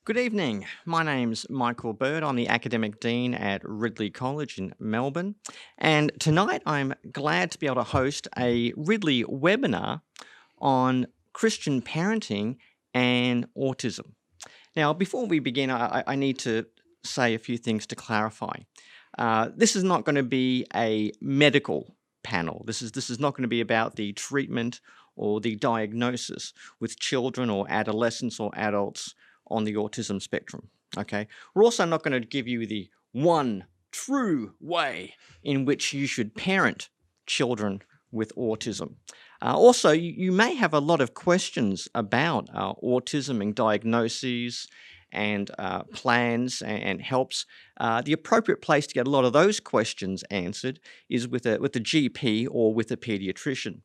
Good evening. My name's Michael Bird. I'm the Academic Dean at Ridley College in Melbourne. And tonight I'm glad to be able to host a Ridley webinar on Christian parenting and autism. Now, before we begin, I need to say a few things to clarify. This is not going to be a medical panel. This is not going to be about the treatment or the diagnosis with children or adolescents or adults on the autism spectrum. Okay. We're also not going to give you the one true way in which you should parent children with autism. Also, you may have a lot of questions about autism and diagnoses and plans and helps. The appropriate place to get a lot of those questions answered is with a GP or with a pediatrician.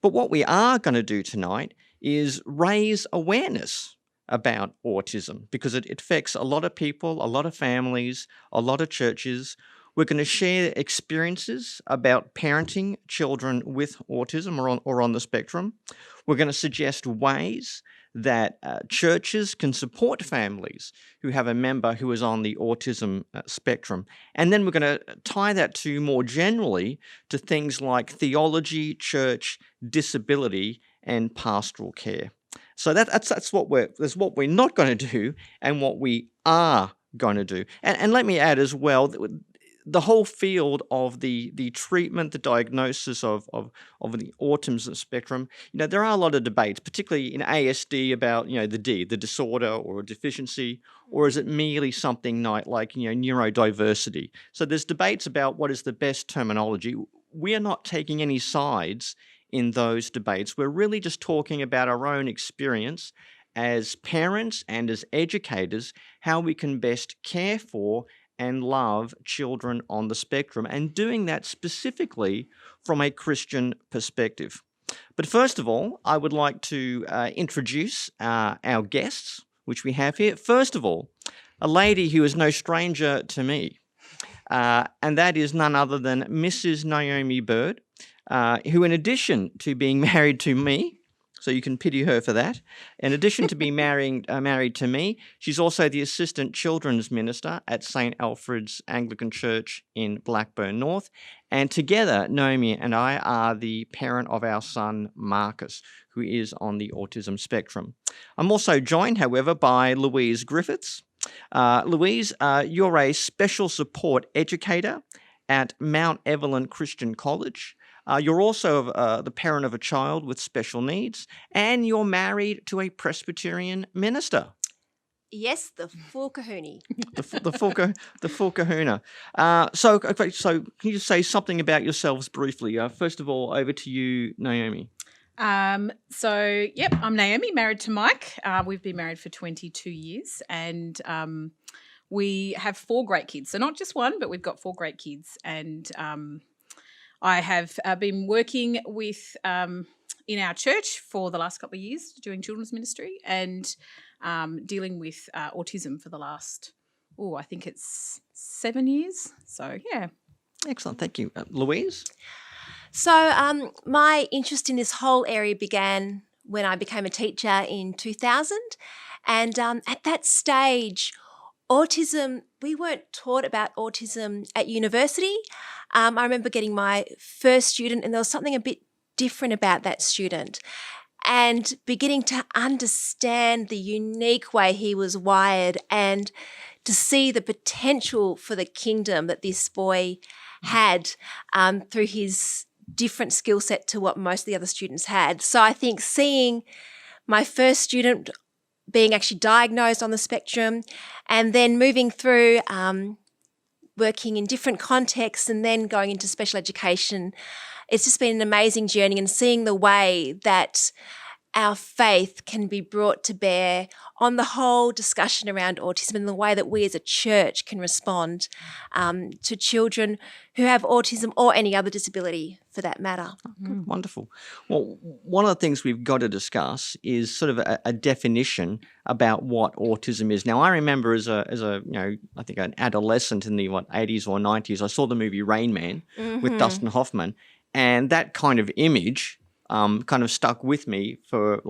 But what we are going to do tonight is raise awareness about autism because it affects a lot of people, a lot of families, a lot of churches. We're going to share experiences about parenting children with autism or on the spectrum. We're going to suggest ways that churches can support families who have a member who is on the autism spectrum. And then we're going to tie that to more generally to things like theology, church, disability, and pastoral care. So that's what we're not going to do and what we are going to do. And let me add as well, the whole field of the treatment, the diagnosis of the autism spectrum, there are a lot of debates, particularly in ASD about, the disorder or deficiency, or is it merely something like neurodiversity? So there's debates about what is the best terminology. We are not taking any sides in those debates. We're really just talking about our own experience as parents and as educators, how we can best care for and love children on the spectrum, and doing that specifically from a Christian perspective. But first of all, I would like to introduce our guests, which we have here. First of all, a lady who is no stranger to me, and that is none other than Mrs. Naomi Bird, who, in addition to being married to me, so you can pity her for that, in addition to being married to me, she's also the Assistant Children's Minister at St. Alfred's Anglican Church in Blackburn North. And together, Naomi and I are the parent of our son, Marcus, who is on the autism spectrum. I'm also joined, however, by Louise Griffiths. Louise, you're a special support educator at Mount Evelyn Christian College. You're also the parent of a child with special needs, and you're married to a Presbyterian minister. Yes, the full kahuna. the full kahuna. So can you just say something about yourselves briefly? First of all, over to you, Naomi. I'm Naomi, married to Mike. We've been married for 22 years, and we have 4 great kids. So not just one, but we've got 4 great kids, and I have been working with in our church for the last couple of years doing children's ministry and dealing with autism for the last, I think it's 7 years. So, yeah. Excellent. Thank you. Louise? So my interest in this whole area began when I became a teacher in 2000. And at that stage, autism, we weren't taught about autism at university. I remember getting my first student and there was something a bit different about that student and beginning to understand the unique way he was wired and to see the potential for the kingdom that this boy had through his different skill set to what most of the other students had. So I think seeing my first student being actually diagnosed on the spectrum and then moving through working in different contexts and then going into special education, it's just been an amazing journey, and seeing the way that our faith can be brought to bear on the whole discussion around autism and the way that we as a church can respond to children who have autism or any other disability for that matter. Good, wonderful. Well, one of the things we've got to discuss is sort of a definition about what autism is. Now, I remember as a I think an adolescent in the 80s or 90s, I saw the movie Rain Man with Dustin Hoffman, and that kind of image kind of stuck with me for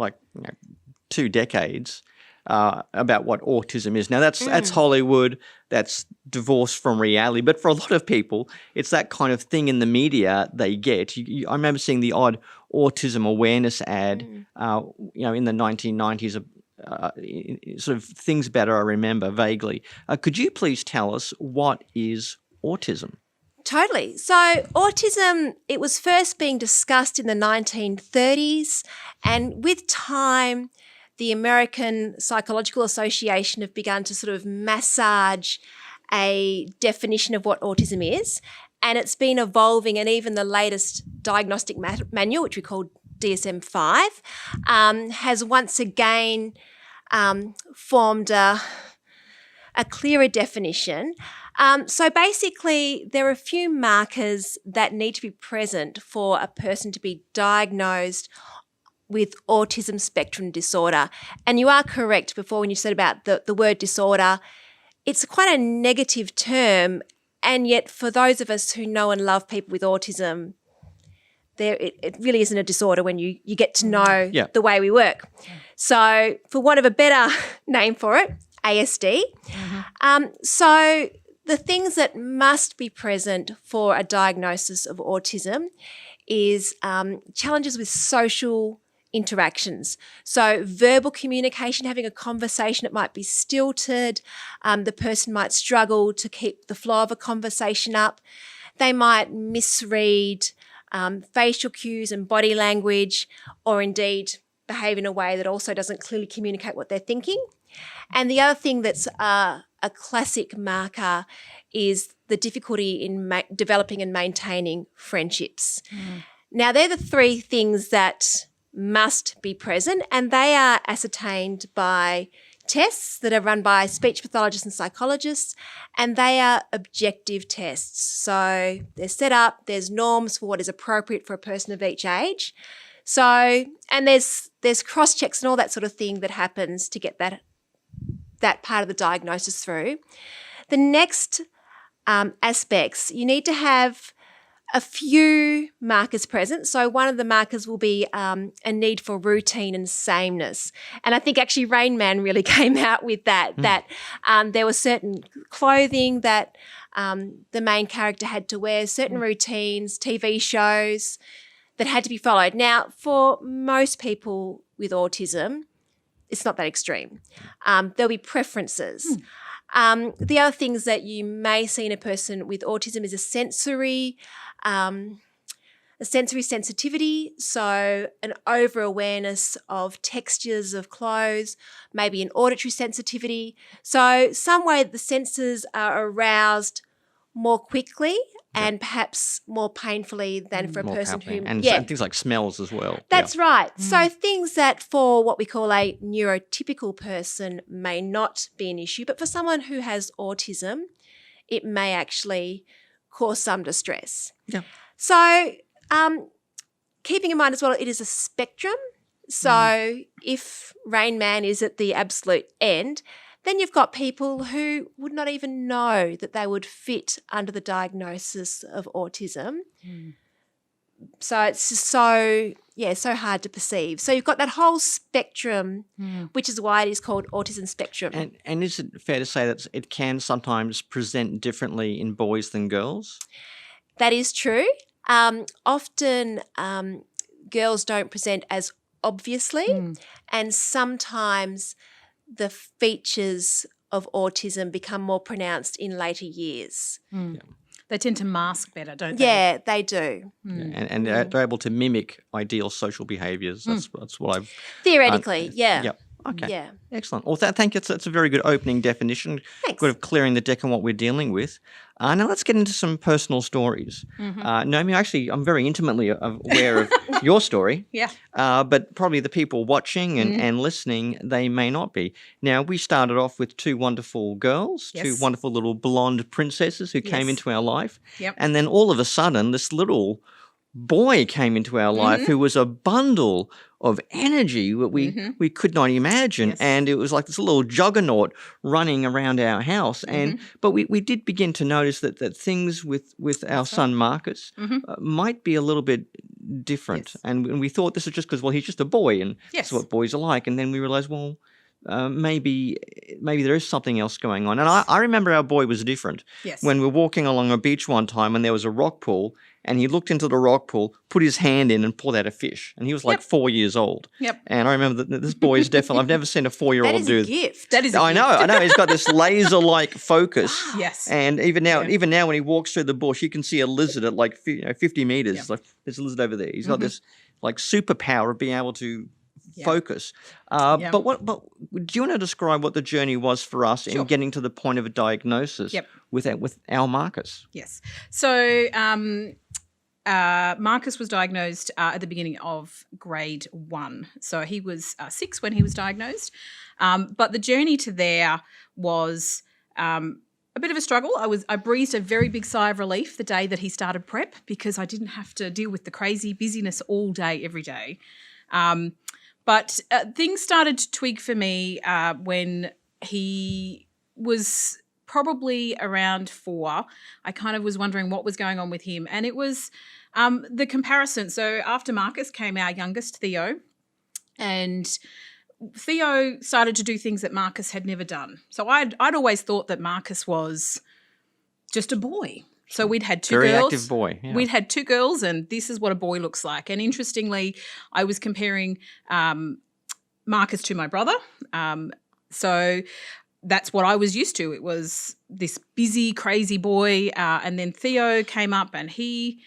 2 decades. about what autism is. Now, that's Hollywood, that's divorced from reality. But for a lot of people, it's that kind of thing in the media they get. I remember seeing the odd autism awareness ad, in the 1990s. Sort of things about it I remember vaguely. Could you please tell us what is autism? Totally. So autism, it was first being discussed in the 1930s, and with time, the American Psychological Association have begun to sort of massage a definition of what autism is, and it's been evolving, and even the latest diagnostic manual, which we call DSM-5, has once again formed a clearer definition. So basically, there are a few markers that need to be present for a person to be diagnosed with autism spectrum disorder. And you are correct before when you said about the word disorder. It's quite a negative term, and yet for those of us who know and love people with autism, it really isn't a disorder when you get to know the way we work. So for want of a better name for it, ASD. So the things that must be present for a diagnosis of autism is challenges with social interactions. So verbal communication, having a conversation, it might be stilted. The person might struggle to keep the flow of a conversation up. They might misread facial cues and body language, or indeed behave in a way that also doesn't clearly communicate what they're thinking. And the other thing that's a classic marker is the difficulty in developing and maintaining friendships. Now, they're the three things that must be present, and they are ascertained by tests that are run by speech pathologists and psychologists, and they are objective tests. So they're set up, there's norms for what is appropriate for a person of each age. So, and there's cross-checks and all that sort of thing that happens to get that part of the diagnosis through. The next aspects, you need to have a few markers present. So one of the markers will be a need for routine and sameness. And I think actually Rain Man really came out with that there was certain clothing that the main character had to wear, certain routines, TV shows that had to be followed. Now, for most people with autism, it's not that extreme. There'll be preferences. The other things that you may see in a person with autism is a sensory sensitivity, so an over-awareness of textures of clothes, maybe an auditory sensitivity. So some way the senses are aroused more quickly and perhaps more painfully than for a More person powerfully. who... And things like smells as well. That's right. So things that for what we call a neurotypical person may not be an issue, but for someone who has autism, it may actually cause some distress. Yeah. So keeping in mind as well, it is a spectrum. So if Rain Man is at the absolute end, then you've got people who would not even know that they would fit under the diagnosis of autism. So it's just so hard to perceive. So you've got that whole spectrum, which is why it is called autism spectrum. And is it fair to say that it can sometimes present differently in boys than girls? That is true. Often girls don't present as obviously, and sometimes the features of autism become more pronounced in later years. They tend to mask better, don't they? Yeah, they do. And they're able to mimic ideal social behaviours. That's what I've... Theoretically, yeah. Yep. Okay. Yeah. Excellent. Well, thank you. That's a very good opening definition. Thanks. Good of clearing the deck on what we're dealing with. Now let's get into some personal stories. Naomi, actually, I'm very intimately aware of your story. Yeah. But probably the people watching and listening, they may not be. Now, we started off with two wonderful girls, two Yes. wonderful little blonde princesses who came Yes. into our life. Yep. And then all of a sudden, this little boy came into our life who was a bundle of energy that we could not imagine. Yes. And it was like this little juggernaut running around our house. But we did begin to notice that things with our son Marcus might be a little bit different. Yes. And we thought this is just because, well, he's just a boy and Yes. that's what boys are like. And then we realized, well, maybe there is something else going on. And I remember our boy was different. Yes. When we were walking along a beach one time and there was a rock pool, and he looked into the rock pool, put his hand in and pulled out a fish. And he was like 4 years old. Yep. And I remember that this boy is definitely, I've never seen a 4-year-old do That is a gift. That is a I know. He's got this laser-like focus. Yes. And even now when he walks through the bush, you can see a lizard at like 50 meters. Yeah. Like there's a lizard over there. He's got this like superpower of being able to focus. But do you want to describe what the journey was for us in getting to the point of a diagnosis with our Marcus? Yes. So Marcus was diagnosed at the beginning of grade 1. So he was 6 when he was diagnosed. But the journey to there was a bit of a struggle. I breathed a very big sigh of relief the day that he started prep, because I didn't have to deal with the crazy busyness all day, every day. But things started to twig for me when he was probably around 4. I kind of was wondering what was going on with him. And it was the comparison. So after Marcus came our youngest, Theo, and Theo started to do things that Marcus had never done. So I'd always thought that Marcus was just a boy. So we'd had 2 Very girls. active boy. Yeah. We'd had 2 girls, and this is what a boy looks like. And interestingly, I was comparing Marcus to my brother. So that's what I was used to. It was this busy, crazy boy. And then Theo came up, and he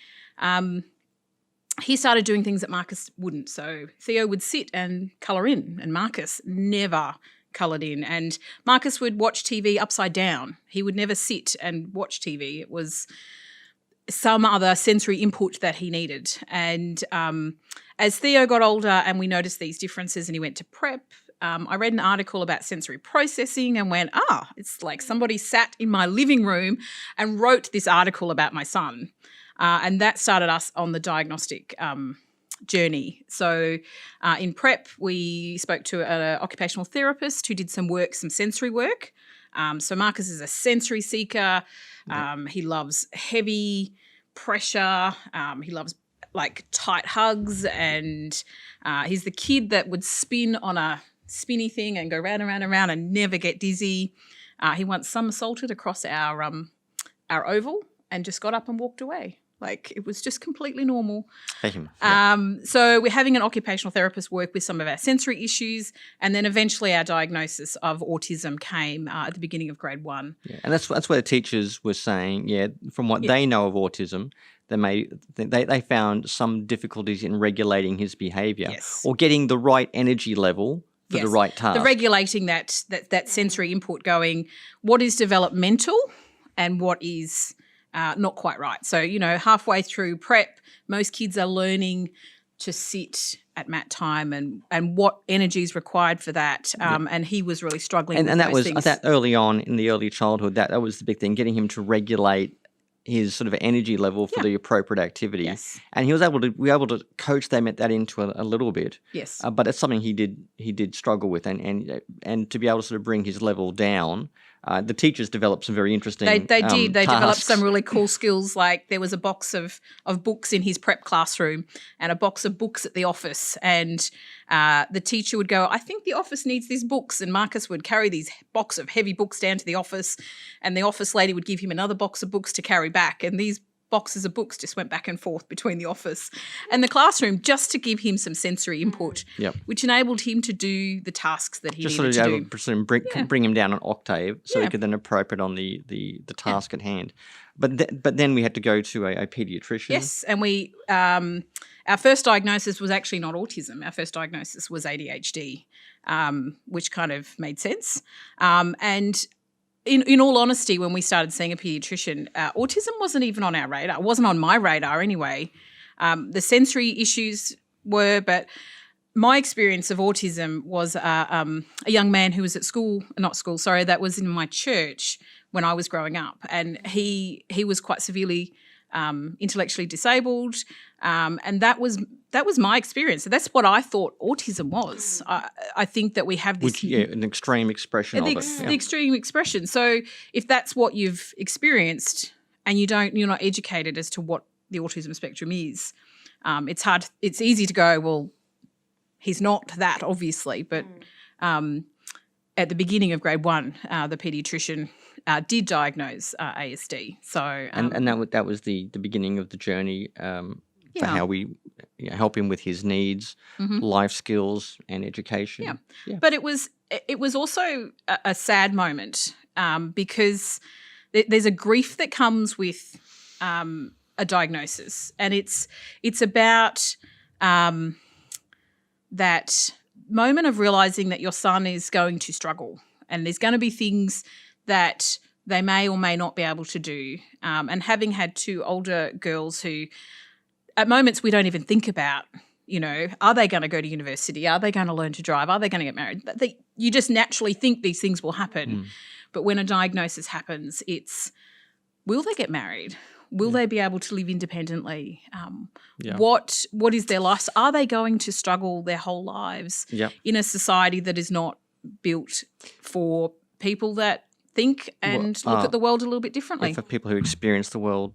started doing things that Marcus wouldn't. So Theo would sit and colour in, and Marcus never coloured in. And Marcus would watch TV upside down. He would never sit and watch TV. It was some other sensory input that he needed. And as Theo got older and we noticed these differences and he went to prep, I read an article about sensory processing and went, it's like somebody sat in my living room and wrote this article about my son. And that started us on the diagnostic journey. So in prep, we spoke to an occupational therapist who did some sensory work. So Marcus is a sensory seeker. He loves heavy pressure. He loves like tight hugs, and he's the kid that would spin on a spinny thing and go round and round and round and never get dizzy. He once somersaulted across our oval and just got up and walked away. Like, it was just completely normal. So we're having an occupational therapist work with some of our sensory issues, and then eventually our diagnosis of autism came at the beginning of grade 1. Yeah. And that's where the teachers were saying, from what they know of autism, they found some difficulties in regulating his behaviour or getting the right energy level for the right task. The regulating that sensory input, going, what is developmental and what is not quite right. So, halfway through prep, most kids are learning to sit at mat time and what energy is required for that. And he was really struggling with those things. That early on in the early childhood, that was the big thing, getting him to regulate his sort of energy level for the appropriate activity. Yes. And we were able to coach them that into a little bit. Yes. But it's something he did struggle with, and to be able to sort of bring his level down. The teachers developed some very interesting They did. They developed tasks. some really cool skills. Like, there was a box of books in his prep classroom and a box of books at the office. And the teacher would go, I think the office needs these books. And Marcus would carry these box of heavy books down to the office, and the office lady would give him another box of books to carry back. And these boxes of books just went back and forth between the office and the classroom, just to give him some sensory input, which enabled him to do the tasks that he needed to do. Just sort of bring him down an octave so he could then appropriate on the task at hand. But then we had to go to a paediatrician. Yes, and we our first diagnosis was actually not autism. Our first diagnosis was ADHD, which kind of made sense. And in all honesty, when we started seeing a paediatrician, autism wasn't even on our radar. It wasn't on my radar anyway. The sensory issues were, but my experience of autism was a young man who was at that was in my church when I was growing up, and he was quite severely intellectually disabled, and that was my experience. So that's what I thought autism was. I think that we have this an extreme expression of it. The extreme expression. So if that's what you've experienced and you're not educated as to what the autism spectrum is, it's hard. It's easy to go, well, he's not that, obviously, but at the beginning of grade 1, the paediatrician did diagnose ASD. So And that was the beginning of the journey for Yeah. how we help him with his needs, life skills, and education. Yeah. Yeah. But it was also a sad moment because there's a grief that comes with a diagnosis, and it's about that moment of realising that your son is going to struggle, and there's going to be things that they may or may not be able to do. And having had 2 older girls who, at moments, we don't even think about, are they going to go to university? Are they going to learn to drive? Are they going to get married? You just naturally think these things will happen. But when a diagnosis happens, it's, will they get married? Will they be able to live independently? What is their life? Are they going to struggle their whole lives in a society that is not built for people that think and look at the world a little bit differently? For people who experience the world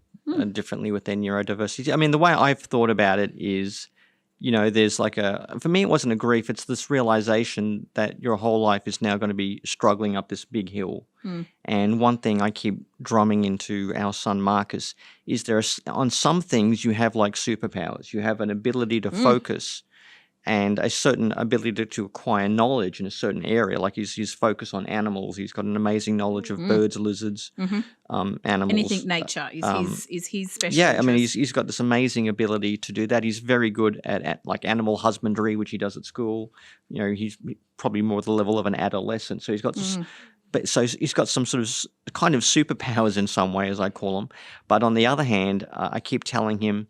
differently with their neurodiversity. I mean, the way I've thought about it is, there's for me, it wasn't a grief. It's this realization that your whole life is now going to be struggling up this big hill. And one thing I keep drumming into our son Marcus is on some things you have like superpowers. You have an ability to focus and a certain ability to acquire knowledge in a certain area. Like his focus on animals. He's got an amazing knowledge of birds, lizards, animals. Anything nature is his special Yeah, I mean, interest. he's got this amazing ability to do that. He's very good at like animal husbandry, which he does at school. He's probably more the level of an adolescent. So he's got this, so he's got some sort of kind of superpowers in some way, as I call them. But on the other hand, I keep telling him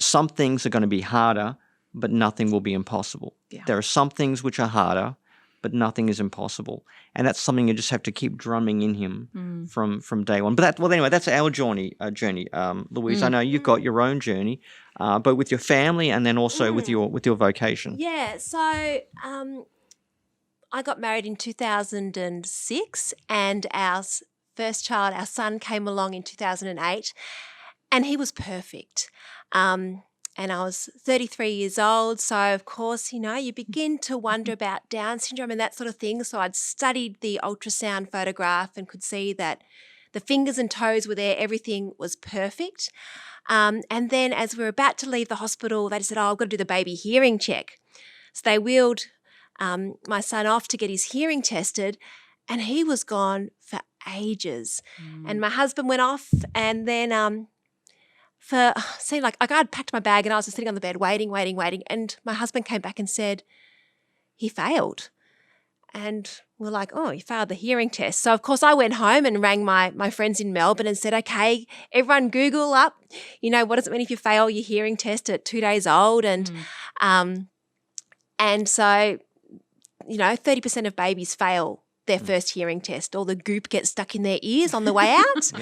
some things are going to be harder, but nothing will be impossible. Yeah. There are some things which are harder, but nothing is impossible. And that's something you just have to keep drumming in him from day one. But anyway, that's our journey. Louise, I know you've got your own journey, but with your family and then also with your vocation. Yeah, so I got married in 2006 and our first child, our son, came along in 2008 and he was perfect. And I was 33 years old. So, of course, you begin to wonder about Down syndrome and that sort of thing. So I'd studied the ultrasound photograph and could see that the fingers and toes were there. Everything was perfect. And then as we were about to leave the hospital, they just said, I've got to do the baby hearing check. So they wheeled my son off to get his hearing tested and he was gone for ages. And my husband went off and then seemed like I'd packed my bag and I was just sitting on the bed waiting. And my husband came back and said, he failed. And we're like, oh, he failed the hearing test. So, of course, I went home and rang my friends in Melbourne and said, okay, everyone Google up, what does it mean if you fail your hearing test at 2 days old? And so, 30% of babies fail their first hearing test. All the goop gets stuck in their ears on the way out.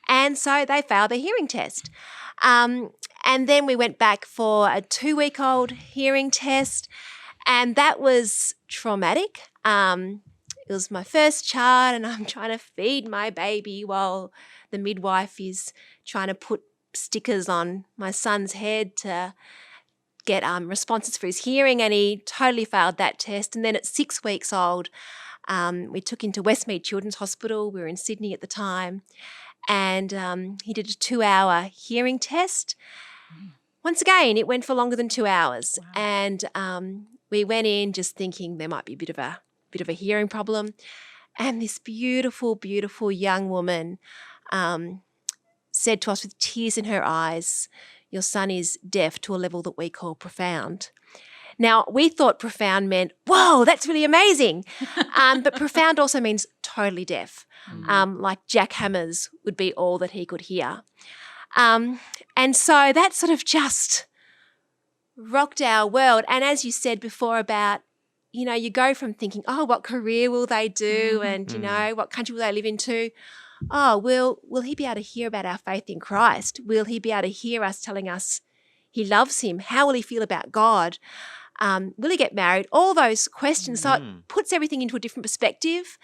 And so they failed their hearing test. And then we went back for a 2-week-old hearing test, and that was traumatic. It was my first child, and I'm trying to feed my baby while the midwife is trying to put stickers on my son's head to get responses for his hearing, and he totally failed that test. And then at 6 weeks old, we took him to Westmead Children's Hospital. We were in Sydney at the time. And he did a 2-hour hearing test. Once again, it went for longer than 2 hours. Wow. And we went in just thinking there might be a bit of a hearing problem. And this beautiful, beautiful young woman said to us with tears in her eyes, your son is deaf to a level that we call profound. Now, we thought profound meant, whoa, that's really amazing. But profound also means totally deaf. Like jackhammers would be all that he could hear. And so that sort of just rocked our world. And as you said before about, you go from thinking, oh, what career will they do? And, what country will they live into? Oh, will he be able to hear about our faith in Christ? Will he be able to hear us telling us he loves him? How will he feel about God? Will he get married? All those questions. So it puts everything into a different perspective.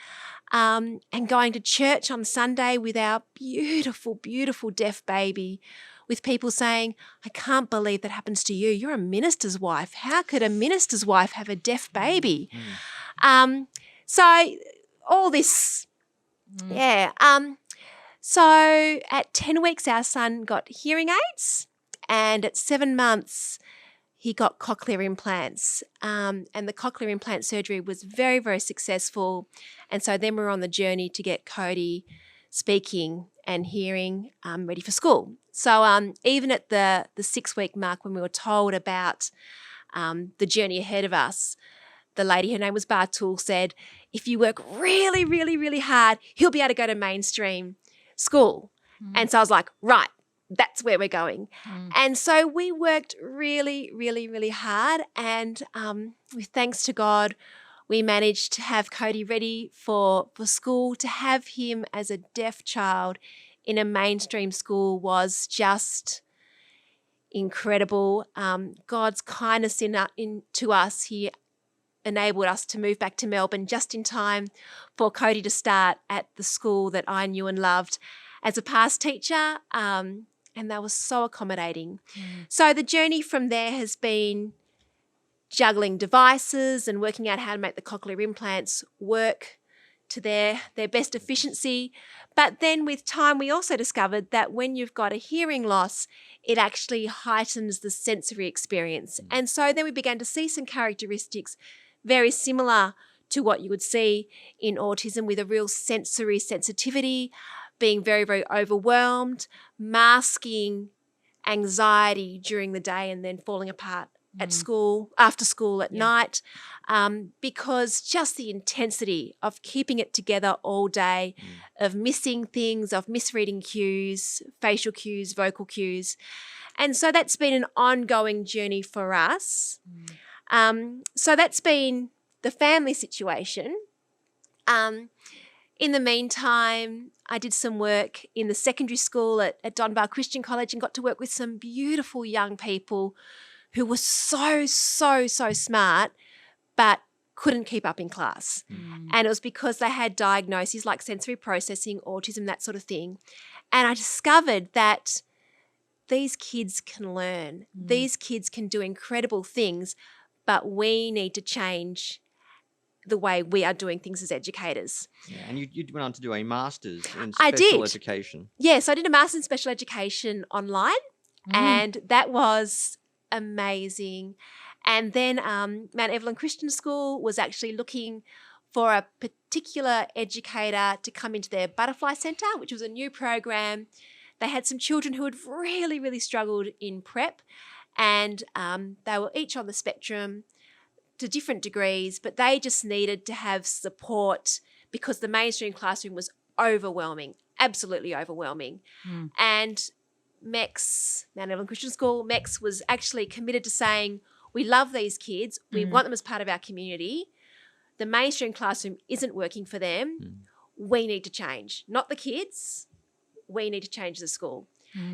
And going to church on Sunday with our beautiful, beautiful deaf baby, with people saying, I can't believe that happens to you. You're a minister's wife. How could a minister's wife have a deaf baby? So all this, yeah. So at 10 weeks, our son got hearing aids, and at 7 months, he got cochlear implants. And the cochlear implant surgery was very, very successful. And so then we were on the journey to get Cody speaking and hearing ready for school. So even at the 6-week mark, when we were told about the journey ahead of us, the lady, her name was Bartul, said, if you work really, really, really hard, he'll be able to go to mainstream school. And so I was like, right, that's where we're going. And so we worked really, really, really hard. And with thanks to God, we managed to have Cody ready for school. To have him as a deaf child in a mainstream school was just incredible. God's kindness to us, He enabled us to move back to Melbourne just in time for Cody to start at the school that I knew and loved as a past teacher, and they were so accommodating. So the journey from there has been juggling devices and working out how to make the cochlear implants work to their best efficiency. But then with time, we also discovered that when you've got a hearing loss, it actually heightens the sensory experience. And so then we began to see some characteristics very similar to what you would see in autism, with a real sensory sensitivity, being very, very overwhelmed, masking anxiety during the day and then falling apart at school, after school at night, because just the intensity of keeping it together all day, of missing things, of misreading cues, facial cues, vocal cues. And so that's been an ongoing journey for us. So that's been the family situation. In the meantime, I did some work in the secondary school at Dunbar Christian College and got to work with some beautiful young people who were so smart, but couldn't keep up in class. And it was because they had diagnoses like sensory processing, autism, that sort of thing. And I discovered that these kids can learn. These kids can do incredible things, but we need to change the way we are doing things as educators. Yeah, and you went on to do a master's in I special did. education. Yes, I did a master's in special education online, and that was amazing. And then Mount Evelyn Christian School was actually looking for a particular educator to come into their Butterfly Centre, which was a new program. They had some children who had really, really struggled in prep, and they were each on the spectrum to different degrees, but they just needed to have support because the mainstream classroom was overwhelming, absolutely overwhelming. And MEX, Mount Evelyn Christian School, MEX was actually committed to saying, we love these kids, we want them as part of our community. The mainstream classroom isn't working for them. We need to change, not the kids. We need to change the school.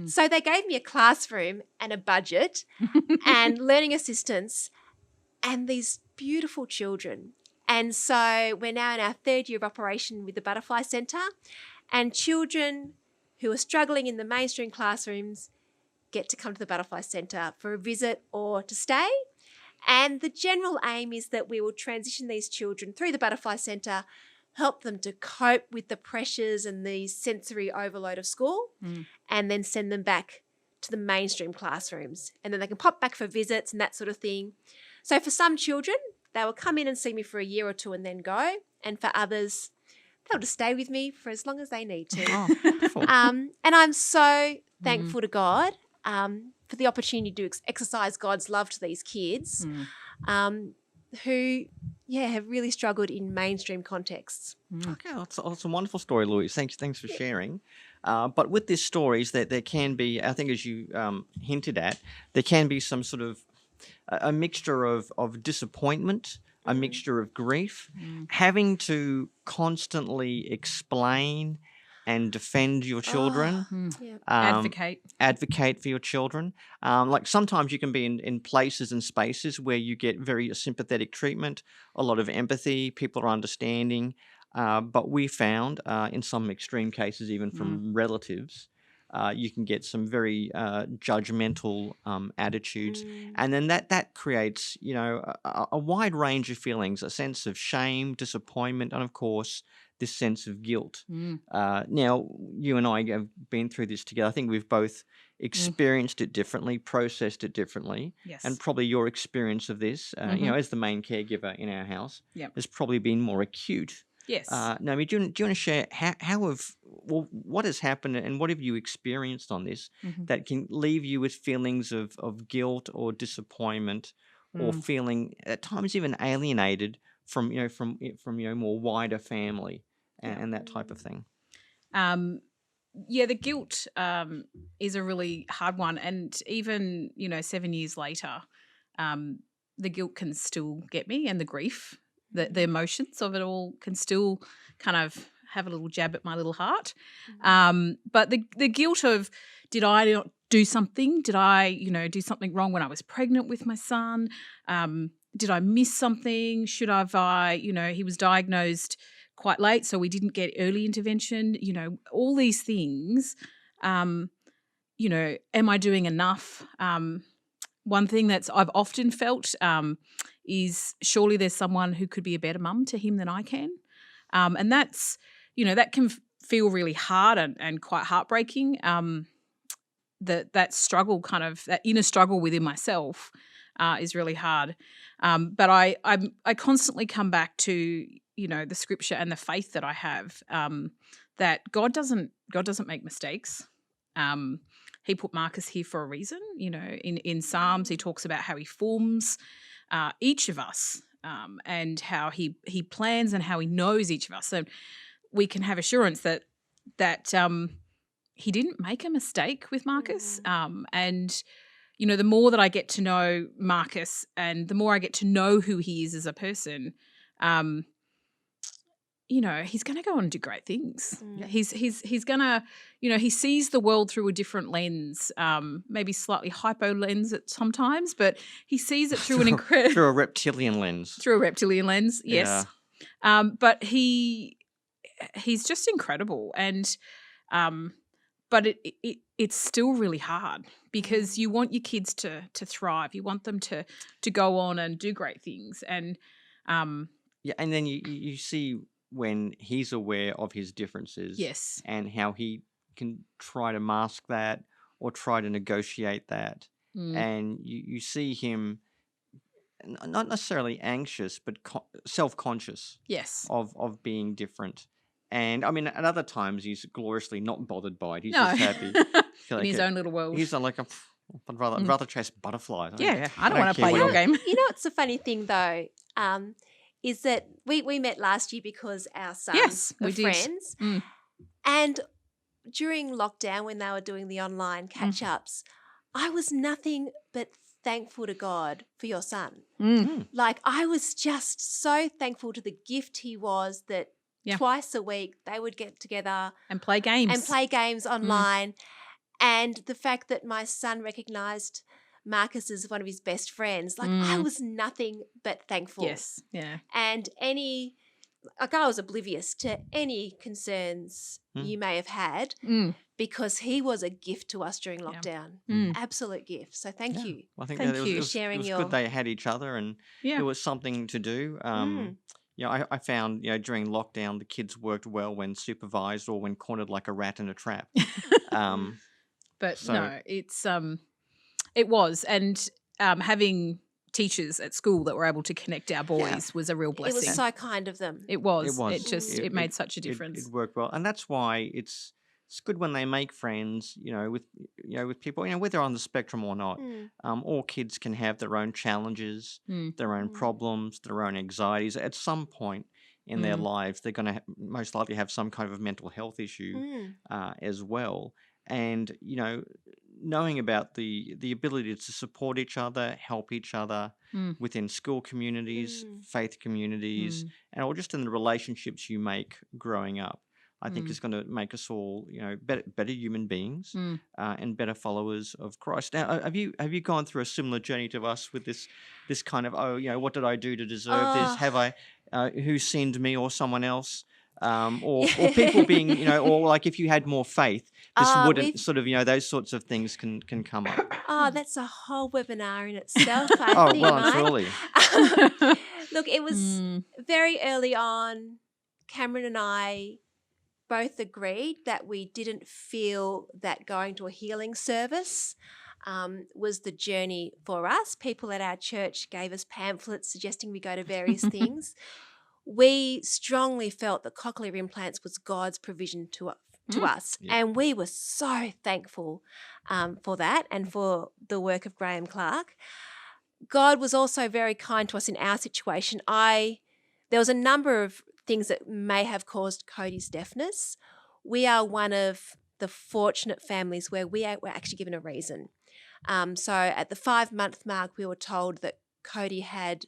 So they gave me a classroom and a budget and learning assistants and these beautiful children. And so we're now in our 3rd year of operation with the Butterfly Centre, and children who are struggling in the mainstream classrooms get to come to the Butterfly Centre for a visit or to stay. And the general aim is that we will transition these children through the Butterfly Centre, help them to cope with the pressures and the sensory overload of school, and then send them back to the mainstream classrooms. And then they can pop back for visits and that sort of thing. So for some children, they will come in and see me for a year or two and then go. And for others, they'll just stay with me for as long as they need to. And I'm so thankful to God for the opportunity to exercise God's love to these kids who, have really struggled in mainstream contexts. Okay, that's a wonderful story, Louise. Thanks for sharing. But with these stories, that there can be, I think as you hinted at, there can be some sort of a mixture of disappointment, a mixture of grief, having to constantly explain and defend your children. Advocate for your children. Like sometimes you can be in places and spaces where you get very sympathetic treatment, a lot of empathy, people are understanding. But we found in some extreme cases, even from relatives, You can get some very judgmental attitudes, Mm. and then that creates, a wide range of feelings: a sense of shame, disappointment, and of course, this sense of guilt. Mm. Now, you and I have been through this together. I think we've both experienced it differently, processed it differently, Yes. and probably your experience of this, Mhm. as the main caregiver in our house, Yep. has probably been more acute. Yes. Naomi, do you want to share what has happened and what have you experienced on this Mhm. that can leave you with feelings of guilt or disappointment, or Mm. feeling at times even alienated from more wider family Yeah. and that type of thing? Yeah, the guilt is a really hard one, and even 7 years later, the guilt can still get me, and the grief, the emotions of it all can still kind of have a little jab at my little heart. But the guilt of, did I not do something? Did I do something wrong when I was pregnant with my son? Did I miss something? Should he was diagnosed quite late, so we didn't get early intervention. All these things. Am I doing enough? One thing I've often felt is, surely there's someone who could be a better mum to him than I can, and that's that can feel really hard and quite heartbreaking. That struggle, kind of that inner struggle within myself, is really hard. But I constantly come back to the scripture and the faith that I have, that God doesn't make mistakes. He put Marcus here for a reason. In Psalms, he talks about how he forms each of us, and how he plans and how he knows each of us. So we can have assurance that he didn't make a mistake with Marcus. And the more that I get to know Marcus, and the more I get to know who he is as a person, he's going to go on and do great things. He's going to, he sees the world through a different lens, maybe slightly hypo lens at sometimes, but he sees it through an incredible... through a reptilian lens. Through a reptilian lens, yes. Yeah. But he's just incredible. And but it's still really hard, because you want your kids to thrive. You want them to go on and do great things. And Yeah, and then you see when he's aware of his differences, yes, and how he can try to mask that or try to negotiate that, and you see him not necessarily anxious, but self-conscious, yes, of being different. And I mean, at other times he's gloriously not bothered by it. He's no, just happy. in his own little world. He's like, I'd rather chase butterflies. I don't want to play your game. What's the funny thing though, is that we met last year because our sons were friends. And during lockdown, when they were doing the online catch-ups, I was nothing but thankful to God for your son. Like, I was just so thankful to the gift he was, that twice a week they would get together and play games online. And the fact that my son recognised Marcus as one of his best friends, like, I was nothing but thankful. Yes, yeah. And I was oblivious to any concerns you may have had, because he was a gift to us during lockdown. Absolute gift. So thank you. Well, I think Thank that you it for was, sharing it was your... good they had each other, and it was something to do. I found, during lockdown, the kids worked well when supervised or when cornered like a rat in a trap. But no, it was. And having teachers at school that were able to connect our boys was a real blessing. It was so kind of them. It was. It made such a difference. It worked well, and that's why it's good when they make friends. With people. Whether on the spectrum or not. All kids can have their own challenges, their own problems, their own anxieties. At some point in their lives, they're going to most likely have some kind of mental health issue as well. And knowing about the ability to support each other, help each other within school communities, faith communities, and or just in the relationships you make growing up, I think is going to make us all, better human beings and better followers of Christ. Now, have you gone through a similar journey to us with this kind of, what did I do to deserve this? Have I, who sinned, me or someone else? or people being, or like if you had more faith, this wouldn't we've sort of, those sorts of things can come up. that's a whole webinar in itself, I Oh, think, well and Mike. truly. Look, it was very early on. Cameron and I both agreed that we didn't feel that going to a healing service was the journey for us. People at our church gave us pamphlets suggesting we go to various things. We strongly felt that cochlear implants was God's provision to us. Yeah. And we were so thankful for that and for the work of Graham Clark. God was also very kind to us in our situation. There was a number of things that may have caused Cody's deafness. We are one of the fortunate families where we were actually given a reason. So at the 5-month mark, we were told that Cody had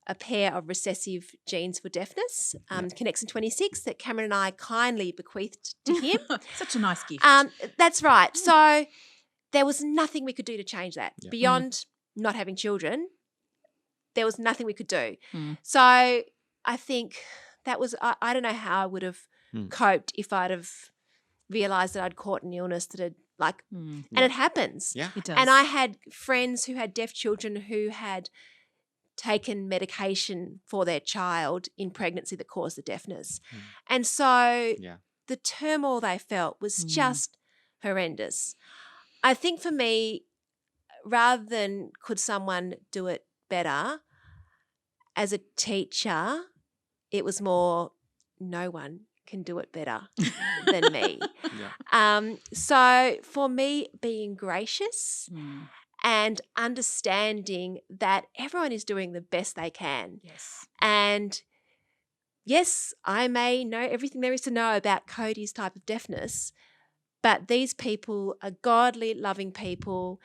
a pair of recessive genes for deafness, Connexin 26, that Cameron and I kindly bequeathed to him. Such a nice gift. That's right. So there was nothing we could do to change that. Yeah. Beyond not having children, there was nothing we could do. So I think that was, I don't know how I would have coped if I'd have realised that I'd caught an illness that had and it happens. Yeah. It does. And I had friends who had deaf children who had taken medication for their child in pregnancy that caused the deafness. And so the turmoil they felt was just horrendous. I think for me, rather than could someone do it better, as a teacher, it was more no one can do it better than me. So for me, being gracious and understanding that everyone is doing the best they can. Yes. And yes, I may know everything there is to know about Cody's type of deafness, but these people are godly, loving people,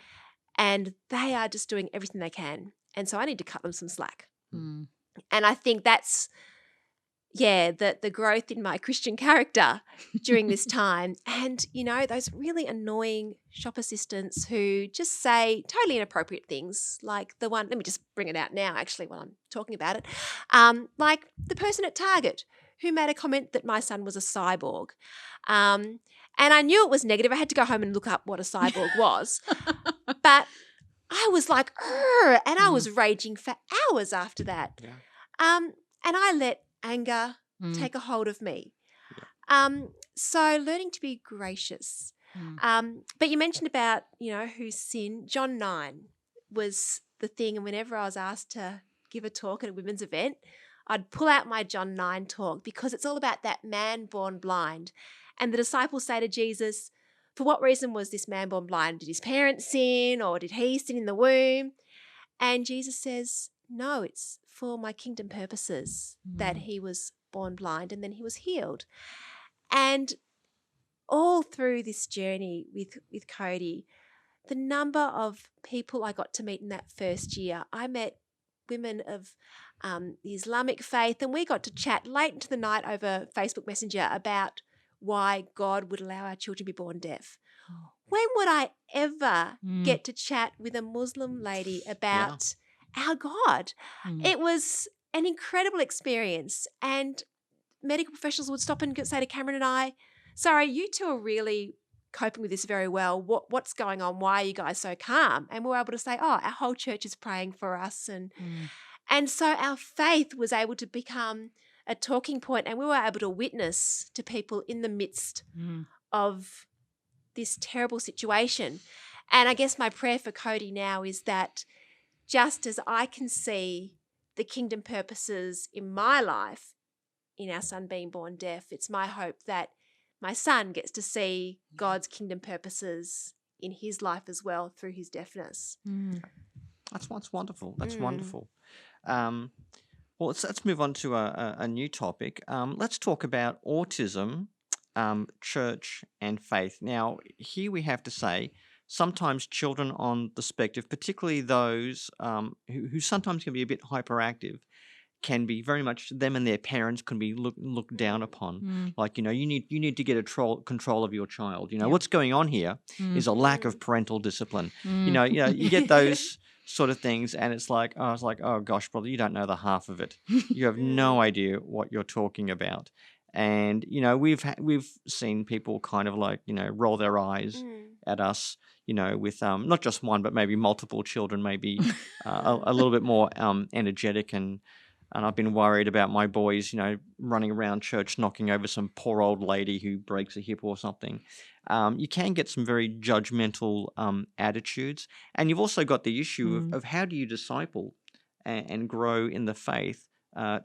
and they are just doing everything they can. And so I need to cut them some slack. And I think that's, the growth in my Christian character during this time. And, those really annoying shop assistants who just say totally inappropriate things, like the one, let me just bring it out now actually while I'm talking about it, like the person at Target who made a comment that my son was a cyborg. And I knew it was negative. I had to go home and look up what a cyborg was. But I was like, and I was raging for hours after that. And I let anger take a hold of me. So learning to be gracious. But you mentioned about, whose sin. John 9 was the thing. And whenever I was asked to give a talk at a women's event, I'd pull out my John 9 talk because it's all about that man born blind. And the disciples say to Jesus, for what reason was this man born blind? Did his parents sin or did he sin in the womb? And Jesus says, no, it's for my kingdom purposes that he was born blind and then he was healed. And all through this journey with Cody, the number of people I got to meet in that first year, I met women of the Islamic faith, and we got to chat late into the night over Facebook Messenger about why God would allow our children to be born deaf. When would I ever get to chat with a Muslim lady about our God? It was an incredible experience, and medical professionals would stop and say to Cameron and I, sorry, you two are really coping with this very well. What's going on? Why are you guys so calm? And we were able to say, our whole church is praying for us. And so our faith was able to become a talking point, and we were able to witness to people in the midst of this terrible situation. And I guess my prayer for Cody now is that just as I can see the kingdom purposes in my life, in our son being born deaf, it's my hope that my son gets to see God's kingdom purposes in his life as well through his deafness. That's wonderful. That's wonderful. Well, let's move on to a new topic. Let's talk about autism, church, and faith. Now, here we have to say, sometimes children on the spectrum, particularly those who sometimes can be a bit hyperactive, can be very much, them and their parents can be looked down upon. Like, you need to get control of your child. What's going on here is a lack of parental discipline. You get those sort of things, and it's like, oh gosh, brother, you don't know the half of it. You have no idea what you're talking about. And we've seen people kind of like roll their eyes at us, with not just one but maybe multiple children, maybe a little bit more energetic, and I've been worried about my boys, running around church knocking over some poor old lady who breaks a hip or something. You can get some very judgmental attitudes, and you've also got the issue of how do you disciple and grow in the faith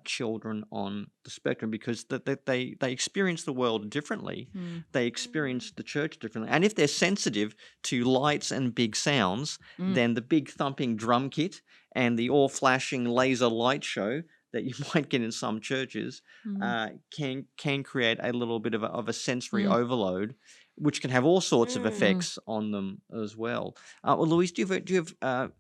children on the spectrum, because they experience the world differently. They experience the church differently. And if they're sensitive to lights and big sounds, then the big thumping drum kit and the all-flashing laser light show that you might get in some churches can create a little bit of a sensory overload, which can have all sorts of effects on them as well. Well, Louise, do you have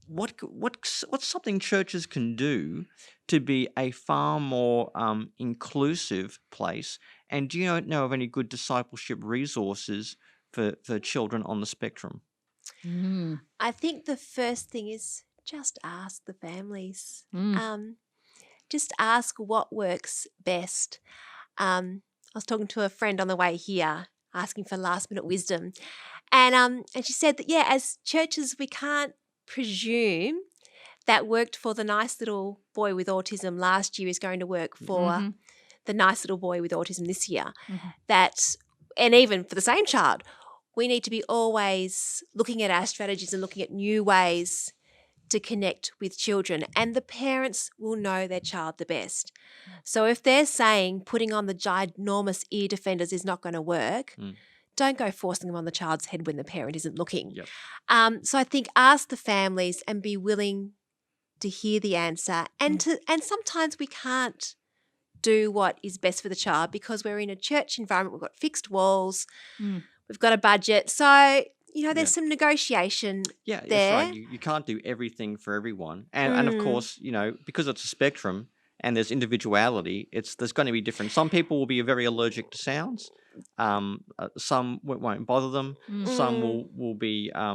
what's something churches can do to be a far more inclusive place? And do you know of any good discipleship resources for children on the spectrum? I think the first thing is just ask the families. Just ask what works best. I was talking to a friend on the way here, asking for last-minute wisdom, and she said that as churches we can't presume that worked for the nice little boy with autism last year is going to work for the nice little boy with autism this year. And even for the same child, we need to be always looking at our strategies and looking at new ways to connect with children, and the parents will know their child the best. So if they're saying putting on the ginormous ear defenders is not going to work, don't go forcing them on the child's head when the parent isn't looking. So I think ask the families and be willing to hear the answer. And sometimes we can't do what is best for the child because we're in a church environment. We've got fixed walls. We've got a budget. So, there's some negotiation there. That's right. You can't do everything for everyone. And of course, because it's a spectrum and there's individuality, there's going to be different. Some people will be very allergic to sounds. Some won't bother them. Some will be, a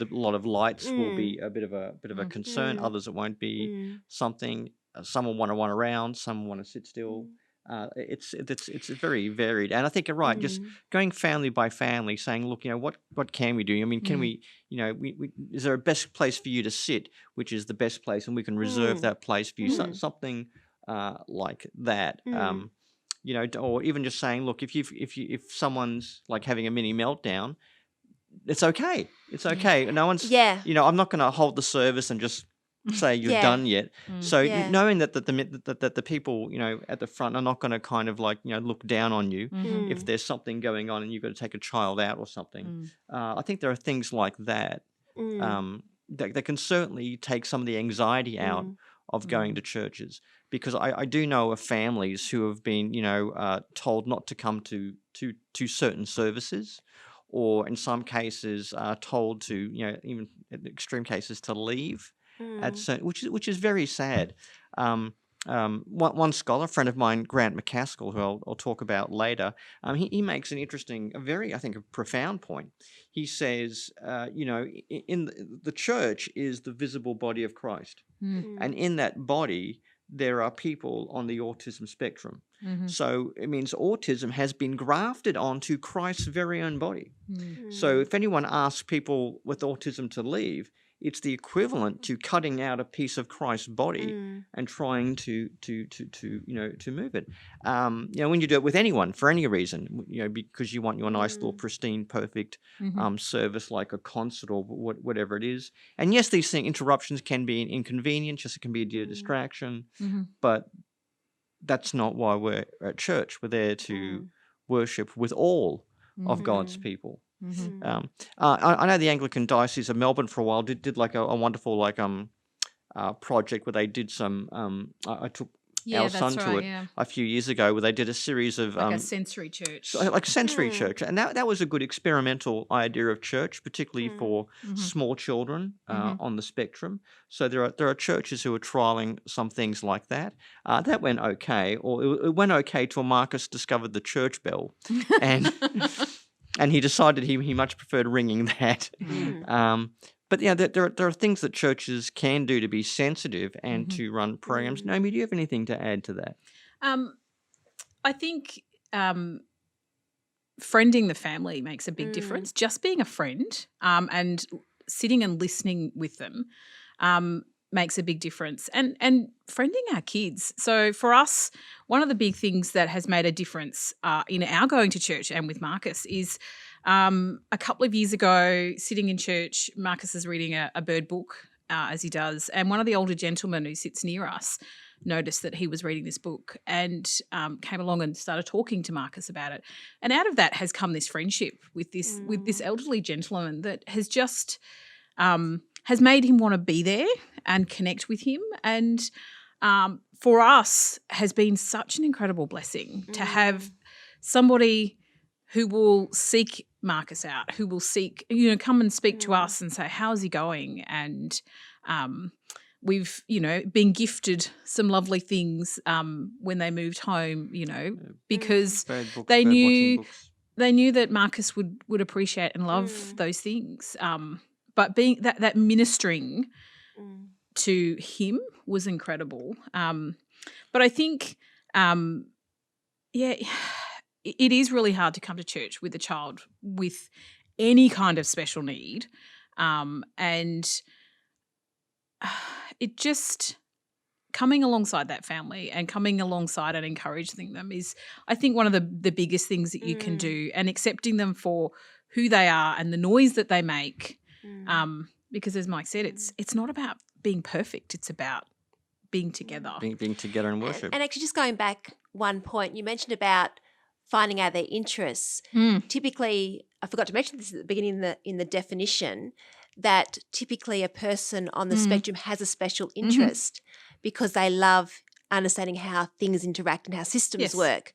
lot of lights will be a bit of a concern. Others it won't be something. Some will want to run around. Some will want to sit still. It's very varied, and I think you're right. Just going family by family, saying, look, what can we do? I mean, can we, is there a best place for you to sit, which is the best place, and we can reserve that place for you, something like that. Or even just saying, look, if someone's like having a mini meltdown, it's okay. It's okay. No one's, I'm not going to hold the service and just say you're done yet. So knowing that the people at the front are not going to kind of like look down on you if there's something going on and you've got to take a child out or something. I think there are things like that that can certainly take some of the anxiety out of going to churches, because I do know of families who have been told not to come to certain services, or in some cases told to even in extreme cases to leave. Which is very sad. One scholar, friend of mine, Grant McCaskill, who I'll talk about later, he makes an interesting, a very, I think, a profound point. He says, in the church is the visible body of Christ, and in that body there are people on the autism spectrum. So it means autism has been grafted onto Christ's very own body. So if anyone asks people with autism to leave, it's the equivalent to cutting out a piece of Christ's body and trying to move it. When you do it with anyone for any reason, because you want your nice little pristine, perfect service like a concert or whatever it is. And yes, these interruptions can be an inconvenience, just it can be a distraction, but that's not why we're at church. We're there to worship with all of God's people. I know the Anglican Diocese of Melbourne for a while did like a wonderful project where they did some. I took our son to it a few years ago, where they did a series of a sensory church, like sensory church, and that was a good experimental idea of church, particularly for small children on the spectrum. So there are churches who are trialing some things like that. That went okay, or it went okay till Marcus discovered the church bell, and. And he decided he much preferred ringing that. But there are things that churches can do to be sensitive and to run programs. Naomi, do you have anything to add to that? I think friending the family makes a big difference. Just being a friend and sitting and listening with them makes a big difference. And friending our kids. So for us, one of the big things that has made a difference in our going to church and with Marcus is a couple of years ago, sitting in church, Marcus is reading a Bird book, as he does, and one of the older gentlemen who sits near us noticed that he was reading this book and came along and started talking to Marcus about it. And out of that has come this friendship with this elderly gentleman that has just has made him want to be there and connect with him. And for us has been such an incredible blessing to have somebody who will seek Marcus out, who will come and speak to us and say, how's he going? And we've, been gifted some lovely things when they moved home, because they knew that Marcus would appreciate and love those things. But being that ministering to him was incredible. But I think, it is really hard to come to church with a child with any kind of special need. And it just coming alongside that family and coming alongside and encouraging them is, I think, one of the biggest things that you can do, and accepting them for who they are and the noise that they make. Because as Mike said, it's not about being perfect. It's about being together. Being together in worship. And actually just going back one point, you mentioned about finding out their interests. Typically, I forgot to mention this at the beginning in the definition, that typically a person on the spectrum has a special interest because they love understanding how things interact and how systems work.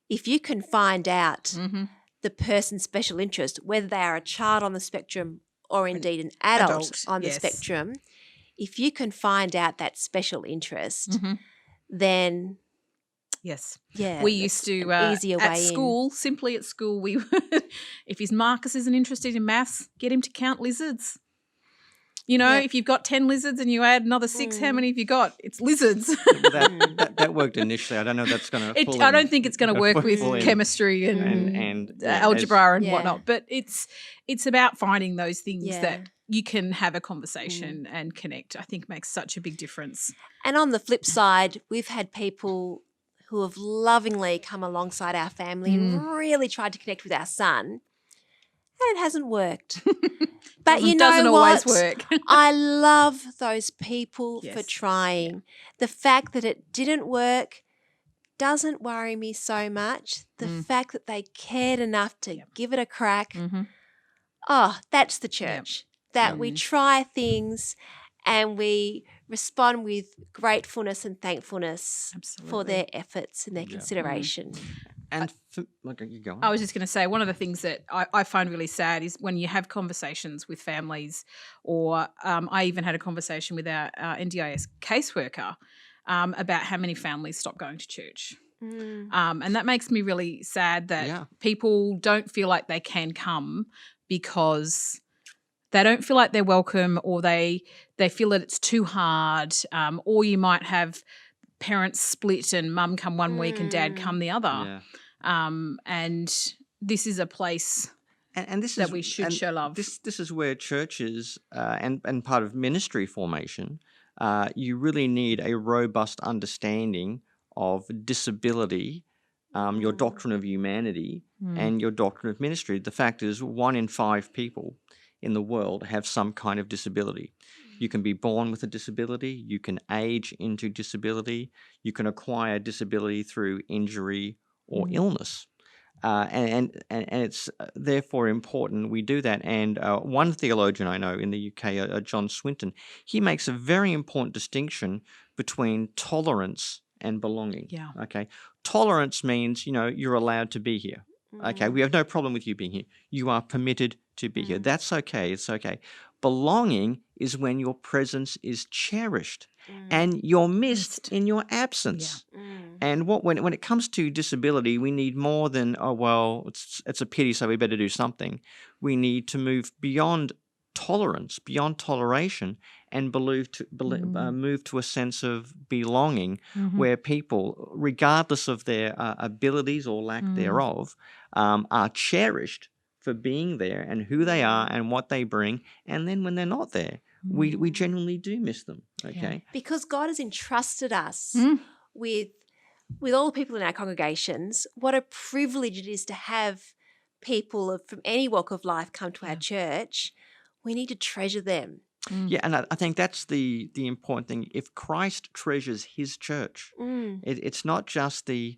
If you can find out the person's special interest, whether they are a child on the spectrum or indeed an adult on the spectrum, if you can find out that special interest, then we used to at school, we if Marcus isn't interested in maths, get him to count lizards. If you've got 10 lizards and you add another 6, how many have you got? It's lizards. that worked initially. I don't know if that's going to I don't think it's going to work with chemistry and algebra and whatnot. But it's about finding those things that you can have a conversation and connect. I think makes such a big difference. And on the flip side, we've had people who have lovingly come alongside our family and really tried to connect with our son, and it hasn't worked. But you know doesn't what? Always work. I love those people for trying. The fact that it didn't work doesn't worry me so much. The fact that they cared enough to give it a crack, that's the church. That we try things and we respond with gratefulness and thankfulness for their efforts and their consideration. And you go on. I was just going to say, one of the things that I find really sad is when you have conversations with families, or I even had a conversation with our NDIS caseworker about how many families stop going to church. And that makes me really sad that people don't feel like they can come because they don't feel like they're welcome, or they feel that it's too hard, or you might have parents split and mum come one week and dad come the other. And this is a place and this that is, we should show love. This is where churches and part of ministry formation, you really need a robust understanding of disability, your doctrine of humanity, and your doctrine of ministry. The fact is 1 in 5 people in the world have some kind of disability. You can be born with a disability, you can age into disability, you can acquire disability through injury or illness. And it's therefore important we do that. And one theologian I know in the UK, John Swinton, he makes a very important distinction between tolerance and belonging. Okay, tolerance means, you're allowed to be here. Okay, we have no problem with you being here. You are permitted to be here. That's okay. It's okay. Belonging is when your presence is cherished and you're missed in your absence. And when it comes to disability, we need more than, it's a pity, so we better do something. We need to move beyond tolerance, beyond toleration, and move to a sense of belonging, where people, regardless of their abilities or lack thereof, are cherished for being there and who they are and what they bring. And then when they're not there, we genuinely do miss them. Okay. Because God has entrusted us with all the people in our congregations. What a privilege it is to have people from any walk of life come to our church. We need to treasure them. Yeah, and I think that's the important thing. If Christ treasures his church, it's not just the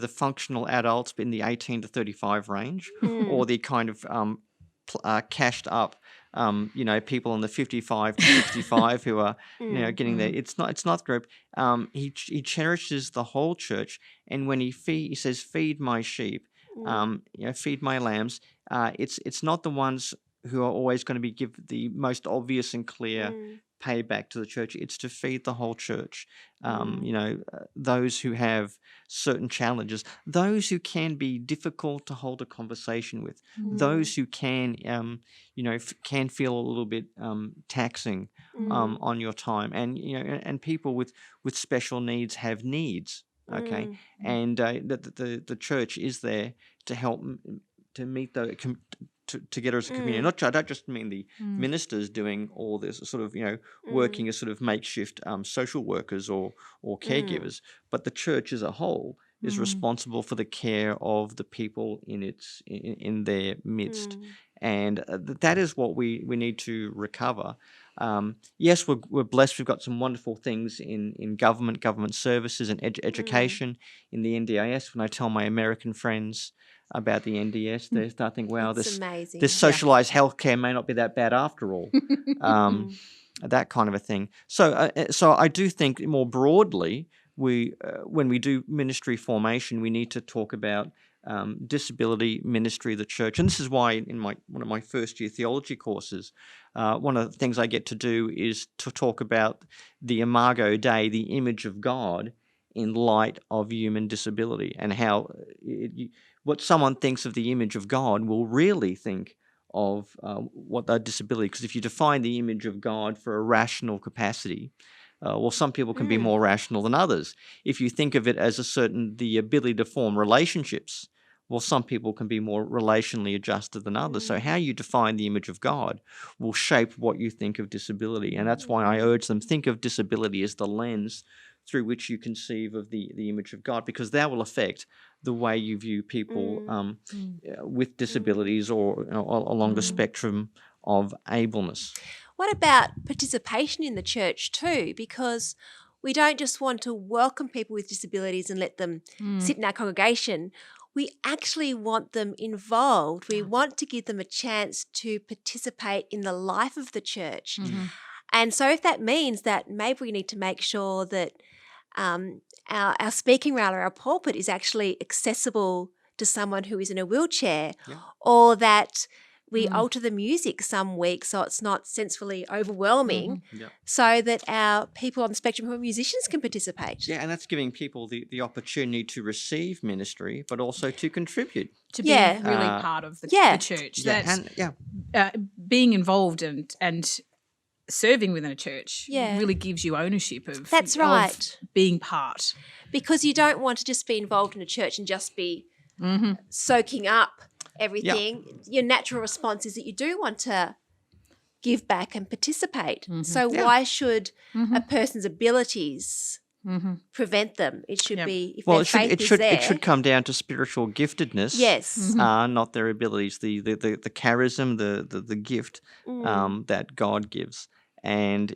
functional adults in the 18 to 35 range, or the kind of cashed up people in the 55 to 65 who are getting there. It's not the group. He cherishes the whole church, and when he says, "Feed my sheep," feed my lambs. It's not the ones who are always going to give the most obvious and clear payback to the church. It's to feed the whole church. Those who have certain challenges, those who can be difficult to hold a conversation with, those who can can feel a little bit taxing on your time, and people with special needs have needs. Okay, and the church is there to help to meet the together as a community. I don't just mean the ministers doing all this sort of working as sort of makeshift social workers or caregivers, but the church as a whole is responsible for the care of the people in their midst, and that is what we need to recover. Yes, we're blessed. We've got some wonderful things in government services and education in the NDIS. When I tell my American friends about the NDS, they start thinking, wow, this socialized healthcare may not be that bad after all. That kind of a thing. So I do think more broadly, when we do ministry formation, we need to talk about disability ministry of the church. And this is why in one of my first year theology courses, one of the things I get to do is to talk about the Imago Dei, the image of God in light of human disability, and how what someone thinks of the image of God will really think of what their disability. Because if you define the image of God for a rational capacity, some people can be more rational than others. If you think of it as the ability to form relationships, some people can be more relationally adjusted than others. So how you define the image of God will shape what you think of disability. And that's why I urge them, think of disability as the lens through which you conceive of the image of God, because that will affect the way you view people with disabilities or along the spectrum of ableness. What about participation in the church too? Because we don't just want to welcome people with disabilities and let them sit in our congregation. We actually want them involved. We want to give them a chance to participate in the life of the church. And so if that means that maybe we need to make sure that our speaking rail or our pulpit is actually accessible to someone who is in a wheelchair, or that we alter the music some weeks so it's not sensibly overwhelming, so that our people on the spectrum who are musicians can participate. Yeah, and that's giving people the opportunity to receive ministry, but also to contribute. To be really part of the church. Being involved and serving within a church really gives you ownership of, of being part. Because you don't want to just be involved in a church and just be soaking up everything. Your natural response is that you do want to give back and participate. So why should a person's abilities prevent them? It should be, if their faith is there. It should come down to spiritual giftedness. Yes. Not their abilities, the charism, the gift that God gives. And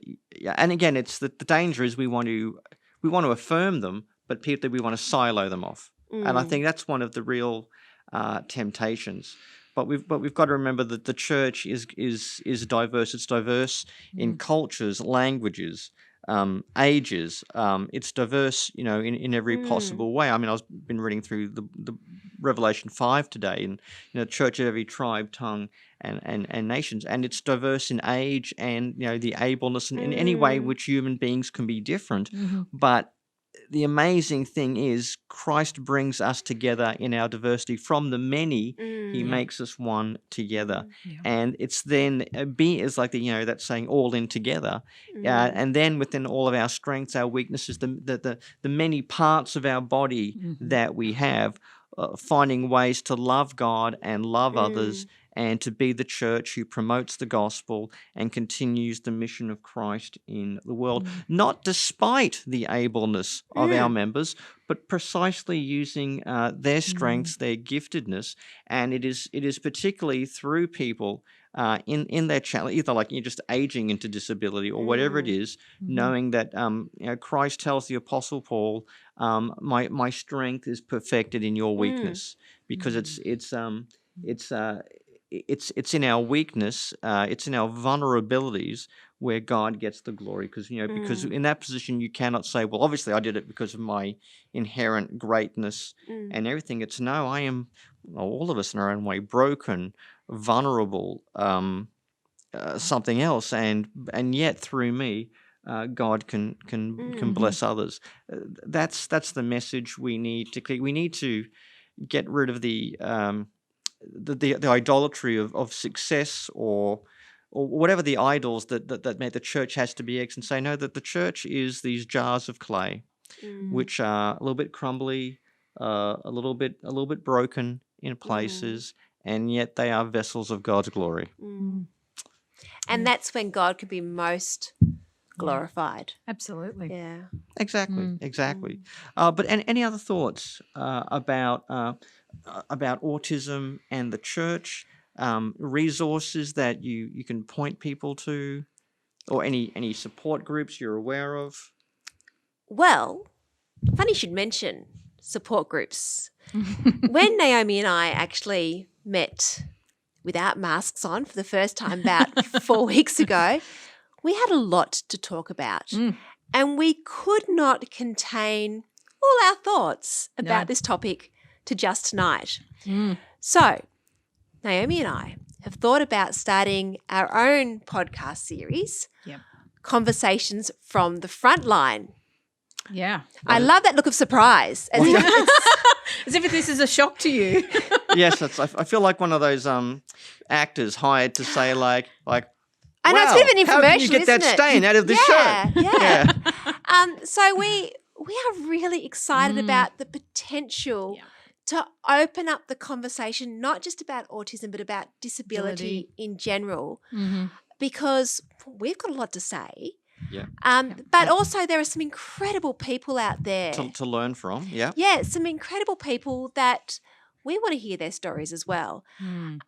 again, it's the danger is we want to affirm them, but people we want to silo them off. And I think that's one of the real temptations. But we've got to remember that the church is diverse. It's diverse in cultures, languages, ages. It's diverse, in every possible way. I mean, I've been reading through the Revelation 5 today, and church of every tribe, tongue, and nations, and it's diverse in age and the ableness and in any way which human beings can be different, but the amazing thing is Christ brings us together in our diversity. From the many, he Mm. makes us one together. Yeah. And it's then is like that saying, all in together. Mm. And then within all of our strengths, our weaknesses, the many parts of our body that we have, finding ways to love God and love others, and to be the church who promotes the gospel and continues the mission of Christ in the world, not despite the ableness of our members, but precisely using their strengths, their giftedness. And it is particularly through people in their challenge, either like just aging into disability or whatever it is, knowing that Christ tells the Apostle Paul, my strength is perfected in your weakness, because it's in our weakness, it's in our vulnerabilities where God gets the glory. Because because in that position you cannot say, well, obviously I did it because of my inherent greatness and everything. It's no, I am, all of us in our own way, broken, vulnerable, something else, and yet through me, God can bless others. That's the message we need to keep. We need to get rid of the idolatry of success or whatever the idols that the church has to be, and say no, that the church is these jars of clay, which are a little bit crumbly, a little bit broken in places, and yet they are vessels of God's glory. And that's when God could be most glorified. Absolutely. Yeah. Exactly. But any other thoughts about autism and the church? Resources that you can point people to, or any support groups you're aware of? Well, funny you should mention support groups. When Naomi and I actually met without masks on for the first time about 4 weeks ago, we had a lot to talk about, and we could not contain all our thoughts about this topic to just tonight. So Naomi and I have thought about starting our own podcast series, Conversations from the Frontline. Yeah. I love that look of surprise, as As if this is a shock to you. Yes, I feel like one of those actors hired to say like. I know, it's a bit of an infomercial, how can you get that isn't it? stain out of this shirt? Yeah. So we are really excited about the potential to open up the conversation, not just about autism, but about disability in general, because we've got a lot to say. Yeah. But also there are some incredible people out there. To learn from, yeah. Yeah, some incredible people that we want to hear their stories as well.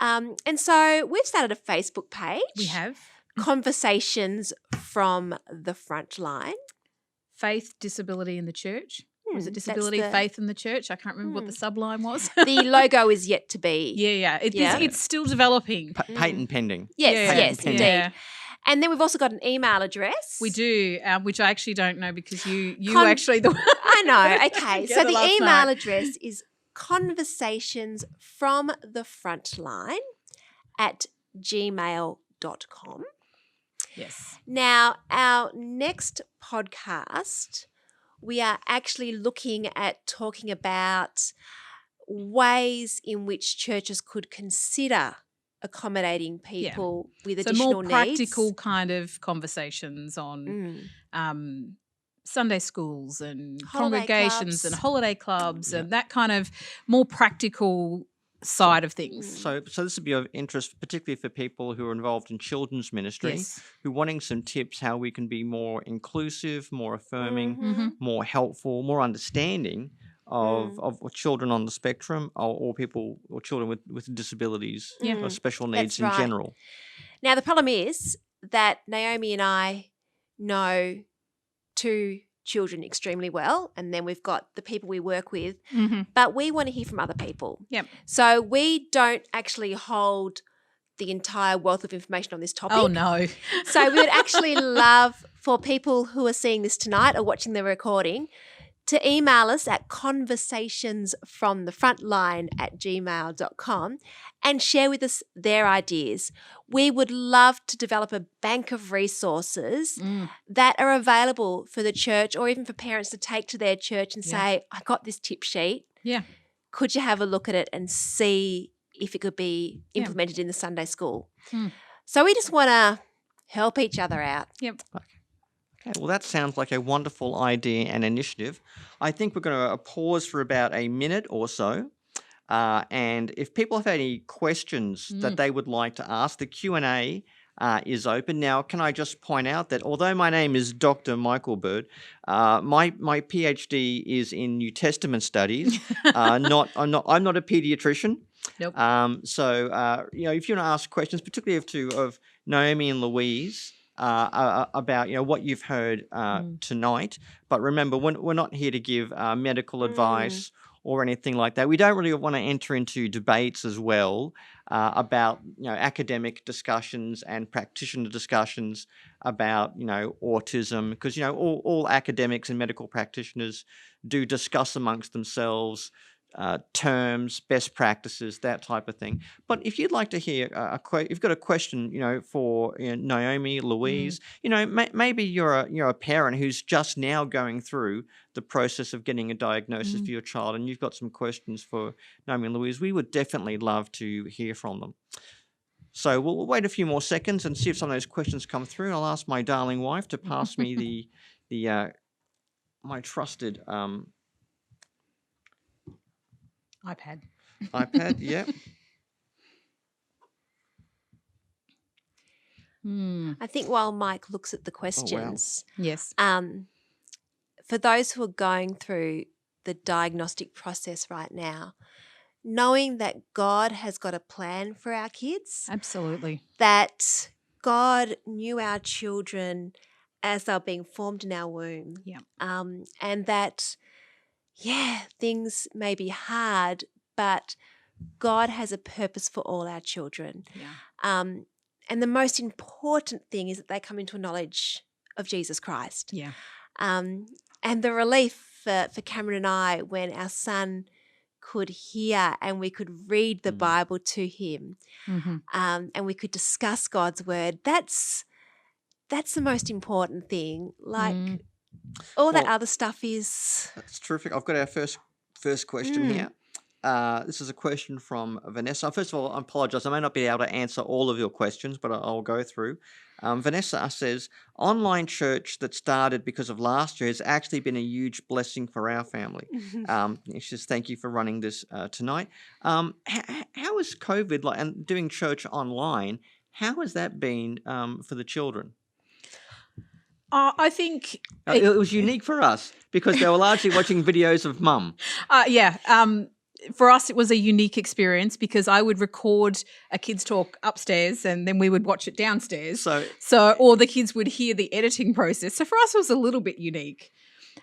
And so we've started a Facebook page. We have. Conversations from the Frontline. Faith, disability in the church. Was it disability, faith in the church? I can't remember what the subline was. The logo is yet to be. It's still developing. Patent pending. Yes, pending. indeed. Yeah. And then we've also got an email address. We do, which I actually don't know because you actually the I know. Okay. So the email night. address is conversationsfromthefrontline@gmail.com. Yes. Now, our next podcast, we are actually looking at talking about ways in which churches could consider accommodating people with additional more practical needs. kind of conversations on Sunday schools and Holiday congregations clubs. and holiday clubs and that kind of more practical side of things. So this would be of interest, particularly for people who are involved in children's ministry, who are wanting some tips how we can be more inclusive, more affirming, more helpful, more understanding of children on the spectrum or people or children with disabilities or special needs That's in right. general. Now, the problem is that Naomi and I know two children extremely well, and then we've got the people we work with, but we want to hear from other people. Yep. So we don't actually hold the entire wealth of information on this topic. Oh, no. So we would actually love for people who are seeing this tonight or watching the recording to email us at conversationsfromthefrontline@gmail.com and share with us their ideas. We would love to develop a bank of resources that are available for the church or even for parents to take to their church and say, I got this tip sheet. Yeah. Could you have a look at it and see if it could be implemented in the Sunday school? So we just want to help each other out. Yep. Okay, well, that sounds like a wonderful idea and initiative. I think we're going to pause for about a minute or so. And if people have any questions that they would like to ask, the Q&A is open. Now, can I just point out that although my name is Dr. Michael Bird, my PhD is in New Testament studies. I'm not a pediatrician. Nope. If you want to ask questions, particularly of Naomi and Louise, about what you've heard tonight, but remember, we're not here to give medical advice or anything like that. We don't really want to enter into debates as well about academic discussions and practitioner discussions about autism, because all academics and medical practitioners do discuss amongst themselves terms, best practices, that type of thing. But if you'd like to hear you've got a question, for Naomi, Louise, maybe you're a parent who's just now going through the process of getting a diagnosis for your child, and you've got some questions for Naomi and Louise. We would definitely love to hear from them. So we'll wait a few more seconds and see if some of those questions come through. I'll ask my darling wife to pass me my trusted iPad, yeah. I think while Mike looks at the questions, Yes. For those who are going through the diagnostic process right now, knowing that God has got a plan for our kids, Absolutely. that God knew our children as they were being formed in our womb, and that, things may be hard, but God has a purpose for all our children. Yeah. And the most important thing is that they come into a knowledge of Jesus Christ. Yeah. And the relief for Cameron and I when our son could hear and we could read the Bible to him, and we could discuss God's word, that's the most important thing. Like all that other stuff is... That's terrific. I've got our first question here. This is a question from Vanessa. First of all, I apologise. I may not be able to answer all of your questions, but I'll go through. Vanessa says, online church that started because of last year has actually been a huge blessing for our family. She says, thank you for running this tonight. How is COVID, and doing church online, how has that been for the children? I think it was unique for us because they were largely watching videos of mum. For us, it was a unique experience because I would record a kids' talk upstairs and then we would watch it downstairs. Or the kids would hear the editing process. So for us, it was a little bit unique.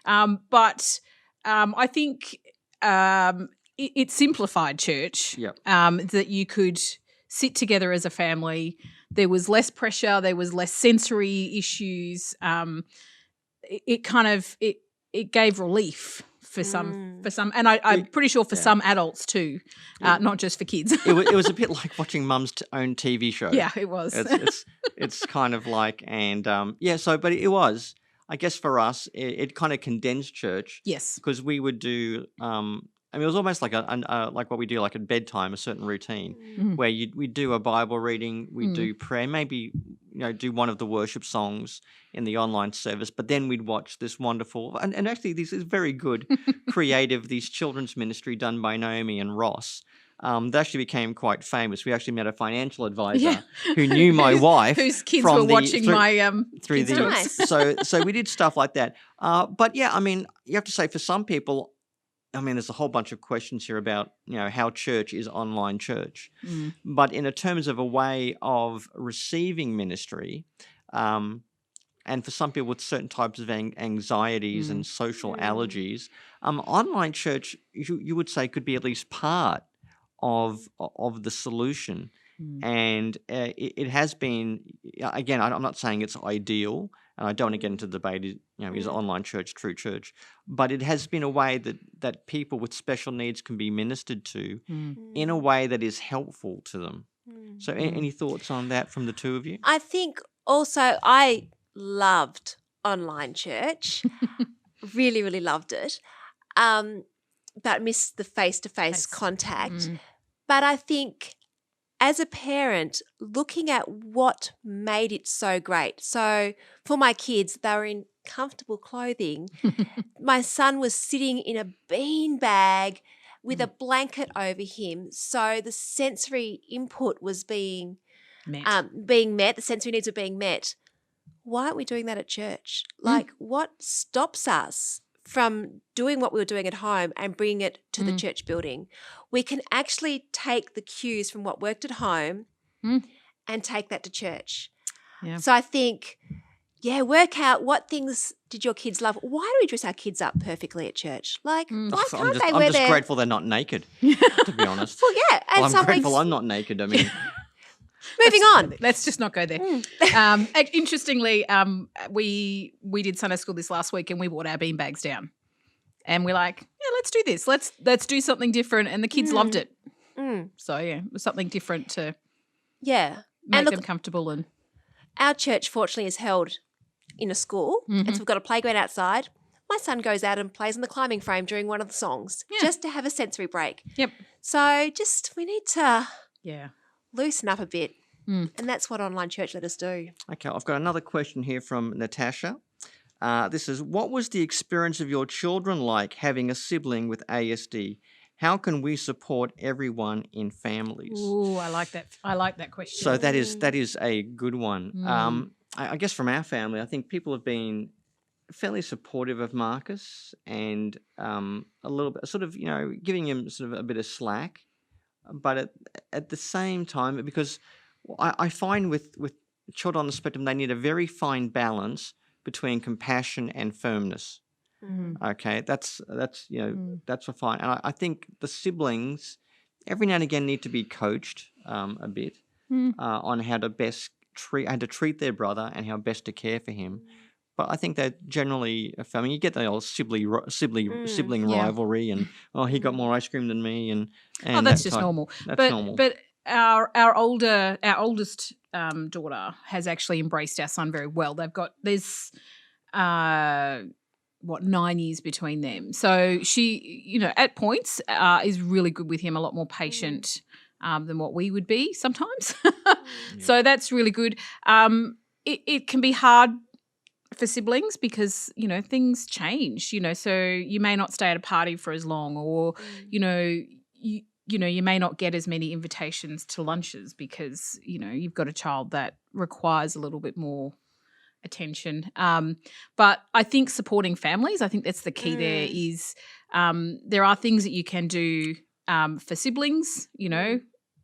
But I think it simplified church. That you could sit together as a family. There was less pressure. There was less sensory issues. It gave relief for some, and I'm pretty sure for some adults too, not just for kids. It was a bit like watching mum's own TV show. Yeah, it was. It's kind of like, and but it was, I guess for us, it kind of condensed church. Yes. Because we would do, it was almost like like what we do, like at bedtime, a certain routine where we do a Bible reading, we do prayer, maybe do one of the worship songs in the online service, but then we'd watch this wonderful and actually this is very good, creative, these children's ministry done by Naomi and Ross. They actually became quite famous. We actually met a financial advisor who knew my wife, whose kids were watching through the Nice. So we did stuff like that. But yeah, I mean, you have to say for some people. I mean, there's a whole bunch of questions here about, how church is online church. But in terms of a way of receiving ministry, and for some people with certain types of anxieties and social allergies, online church, you would say, could be at least part of the solution. And it has been, again, I'm not saying it's ideal, and I don't want to get into the debate, is online church true church? But it has been a way that people with special needs can be ministered to in a way that is helpful to them. So any thoughts on that from the two of you? I think also I loved online church, really, really loved it, but missed the face-to-face contact. But I think as a parent, looking at what made it so great. So for my kids, they were in comfortable clothing. My son was sitting in a bean bag with a blanket over him. So the sensory input was being met, the sensory needs were being met. Why aren't we doing that at church? Like, what stops us from doing what we were doing at home and bringing it to the church building? We can actually take the cues from what worked at home and take that to church. Yeah. So I think, work out what things did your kids love. Why do we dress our kids up perfectly at church? Like, why can't they wear I'm just grateful they're not naked, to be honest. Well, yeah. And I'm grateful I'm not naked. I mean... Moving on. Let's just not go there. Interestingly, we did Sunday school this last week and we brought our bean bags down. And we're like, let's do this. Let's do something different. And the kids loved it. So, it was something different to make them comfortable. And our church, fortunately, is held in a school. And so we've got a playground outside. My son goes out and plays on the climbing frame during one of the songs just to have a sensory break. Yep. So we need to loosen up a bit. And that's what online church let us do. Okay, I've got another question here from Natasha. This is, what was the experience of your children like having a sibling with ASD? How can we support everyone in families? Ooh, I like that. I like that question. So that is a good one. I guess from our family, I think people have been fairly supportive of Marcus and a little bit sort of, giving him sort of a bit of slack. But at the same time, because I find with children on the spectrum, they need a very fine balance between compassion and firmness. Okay, that's a fine. And I think the siblings every now and again need to be coached a bit on how to best treat their brother and how best to care for him. But I think they're generally a family. You get the old sibling rivalry, and he got more ice cream than me, and that's just normal. That's normal. But our oldest daughter has actually embraced our son very well. There's 9 years between them, so she at points is really good with him, a lot more patient than what we would be sometimes. So that's really good. It can be hard for siblings because things change, so you may not stay at a party for as long, or you may not get as many invitations to lunches because you've got a child that requires a little bit more attention. But I think supporting families, I think that's the key. There is there are things that you can do for siblings,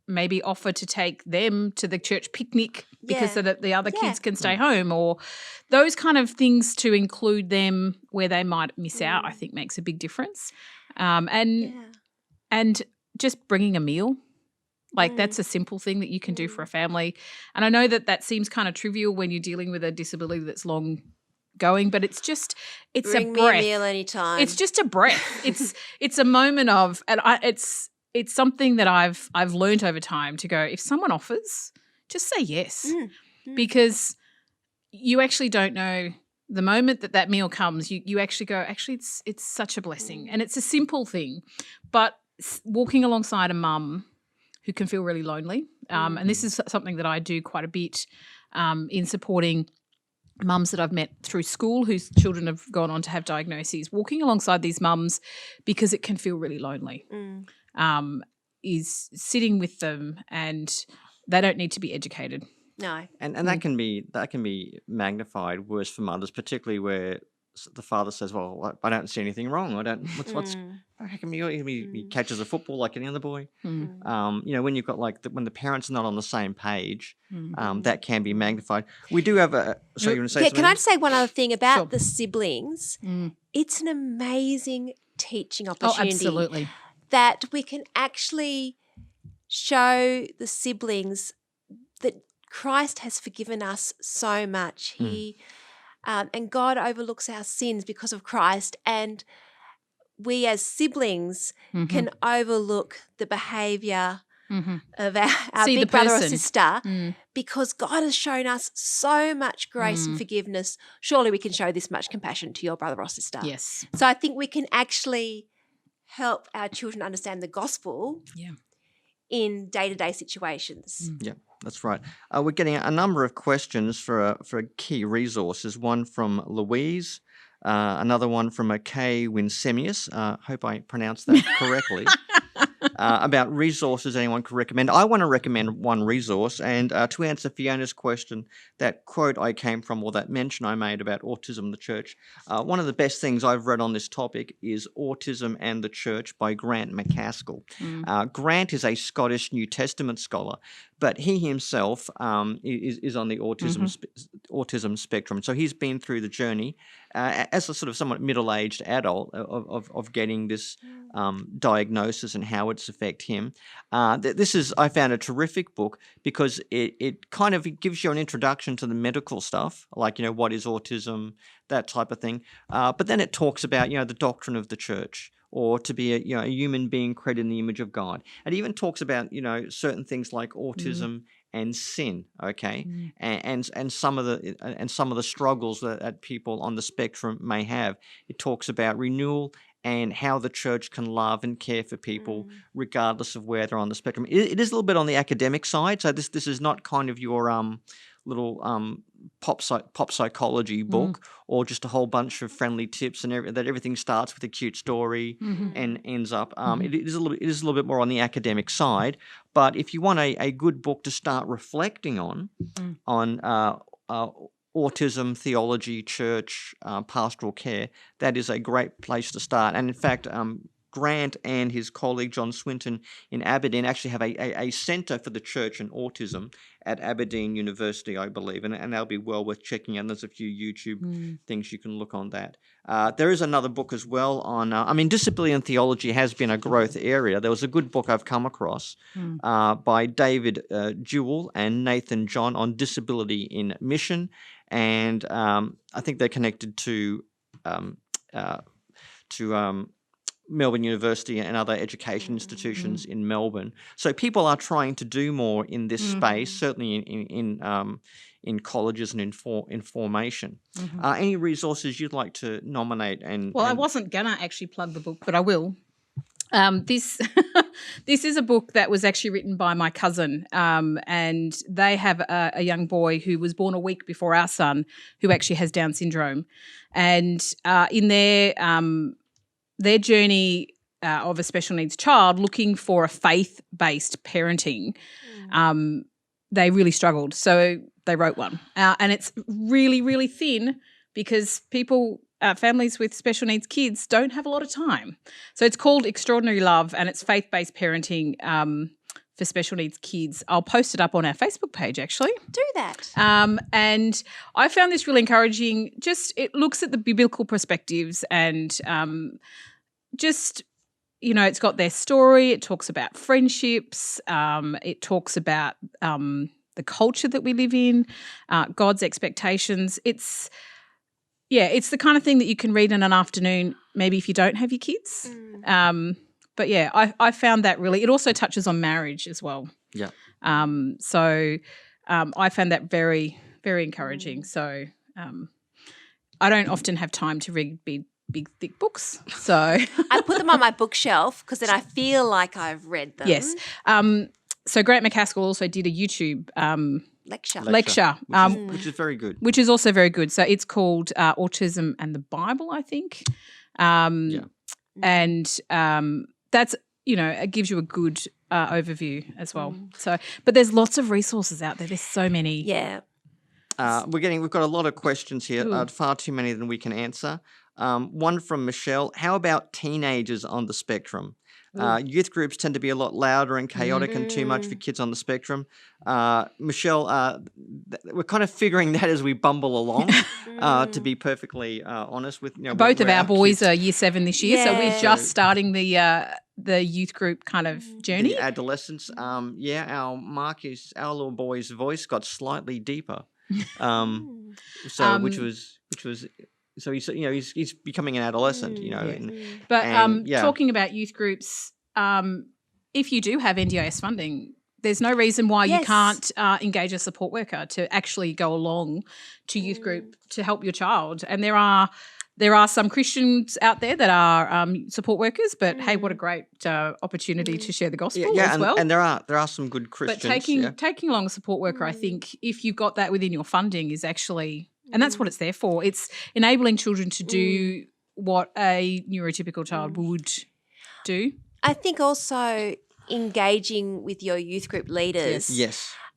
maybe offer to take them to the church picnic because so that the other kids can stay home, or those kind of things to include them where they might miss out, I think makes a big difference. And just bringing a meal, like that's a simple thing that you can do for a family. And I know that seems kind of trivial when you're dealing with a disability that's long going, but it's Bring a breath. Me a meal anytime. It's just a breath. It's a moment of, and it's something that I've learned over time to go, if someone offers, just say yes, because you actually don't know the moment that meal comes. You actually go, it's such a blessing, and it's a simple thing, but walking alongside a mum who can feel really lonely, and this is something that I do quite a bit in supporting mums that I've met through school whose children have gone on to have diagnoses, walking alongside these mums because it can feel really lonely. Is sitting with them, and they don't need to be educated. No. And that can be magnified worse for mothers, particularly where the father says, "Well, I don't see anything wrong. I don't. What's how come he catches a football like any other boy?" When you've got when the parents are not on the same page, that can be magnified. We do have a. So you want to say something? Can I just say one other thing about the siblings? It's an amazing teaching opportunity. Oh, absolutely. That we can actually show the siblings that Christ has forgiven us so much. He and God overlooks our sins because of Christ, and we as siblings can overlook the behaviour of our See the big brother or person. sister because God has shown us so much grace and forgiveness. Surely we can show this much compassion to your brother or sister. Yes. So I think we can actually help our children understand the gospel in day-to-day situations. Yeah, that's right. We're getting a number of questions for key resources. One from Louise, another one from Kay Winsemius. Hope I pronounced that correctly. About resources anyone could recommend. I want to recommend one resource, and to answer Fiona's question, that quote I came from, or that mention I made about autism in the church, one of the best things I've read on this topic is Autism and the Church by Grant McCaskill. Grant is a Scottish New Testament scholar, but he himself is on the autism spectrum. So he's been through the journey as a sort of somewhat middle-aged adult of getting this diagnosis and how it's affect him. This is, I found, a terrific book because it kind of gives you an introduction to the medical stuff, like, what is autism, that type of thing. But then it talks about, the doctrine of the church, or to be a human being created in the image of God. It even talks about, certain things like autism and sin, okay, and some of the struggles that people on the spectrum may have. It talks about renewal and how the church can love and care for people regardless of where they're on the spectrum. It is a little bit on the academic side, so this is not kind of your little pop psychology book or just a whole bunch of friendly tips and that everything starts with a cute story and ends up. It is a little bit more on the academic side, but if you want a good book to start reflecting on autism, theology, church, pastoral care, that is a great place to start. And in fact, Grant and his colleague John Swinton in Aberdeen actually have a centre for the church and autism at Aberdeen University, I believe, and they'll be well worth checking out. There's a few YouTube things you can look on that. There is another book as well on, disability and theology has been a growth area. There was a good book I've come across by David Jewell and Nathan John on disability in mission, and I think they're connected to Melbourne University and other education institutions in Melbourne. So people are trying to do more in this space, certainly in colleges and in formation. Any resources you'd like to nominate? I wasn't gonna actually plug the book, but I will. This this is a book that was actually written by my cousin, and they have a young boy who was born a week before our son, who actually has Down syndrome, and in their journey of a special needs child, looking for a faith-based parenting, they really struggled. So they wrote one. And it's really, really thin because families with special needs kids don't have a lot of time. So it's called Extraordinary Love, and it's faith-based parenting for special needs kids. I'll post it up on our Facebook page, actually. Do that. And I found this really encouraging. Just it looks at the biblical perspectives and it's got their story. It talks about friendships. It talks about the culture that we live in, God's expectations. It's the kind of thing that you can read in an afternoon, maybe if you don't have your kids. But yeah, I found that really. It also touches on marriage as well. Yeah. So I found that very, very encouraging. So I don't often have time to read big, thick books. So I put them on my bookshelf because then I feel like I've read them. Yes. So Grant McCaskill also did a YouTube lecture. Which is very good. Which is also very good. So it's called Autism and the Bible, I think. And that's, it gives you a good overview as well. So, but there's lots of resources out there. There's so many. Yeah. We've got a lot of questions here, far too many than we can answer. One from Michelle: how about teenagers on the spectrum? Youth groups tend to be a lot louder and chaotic and too much for kids on the spectrum. Michelle, we're kind of figuring that as we bumble along, to be perfecly honest with both of our boys kids are year 7 this year, so we're just starting the youth group kind of journey. The adolescence. Our little boy's voice got slightly deeper. So which was so he's becoming an adolescent, But talking about youth groups, if you do have NDIS funding, there's no reason why you can't engage a support worker to actually go along to youth group to help your child. And there are some Christians out there that are support workers, but hey, what a great opportunity to share the gospel as well. And there are some good Christians. But taking along a support worker, I think, if you've got that within your funding, is actually, and that's what it's there for. It's enabling children to do what a neurotypical child would do. I think also engaging with your youth group leaders,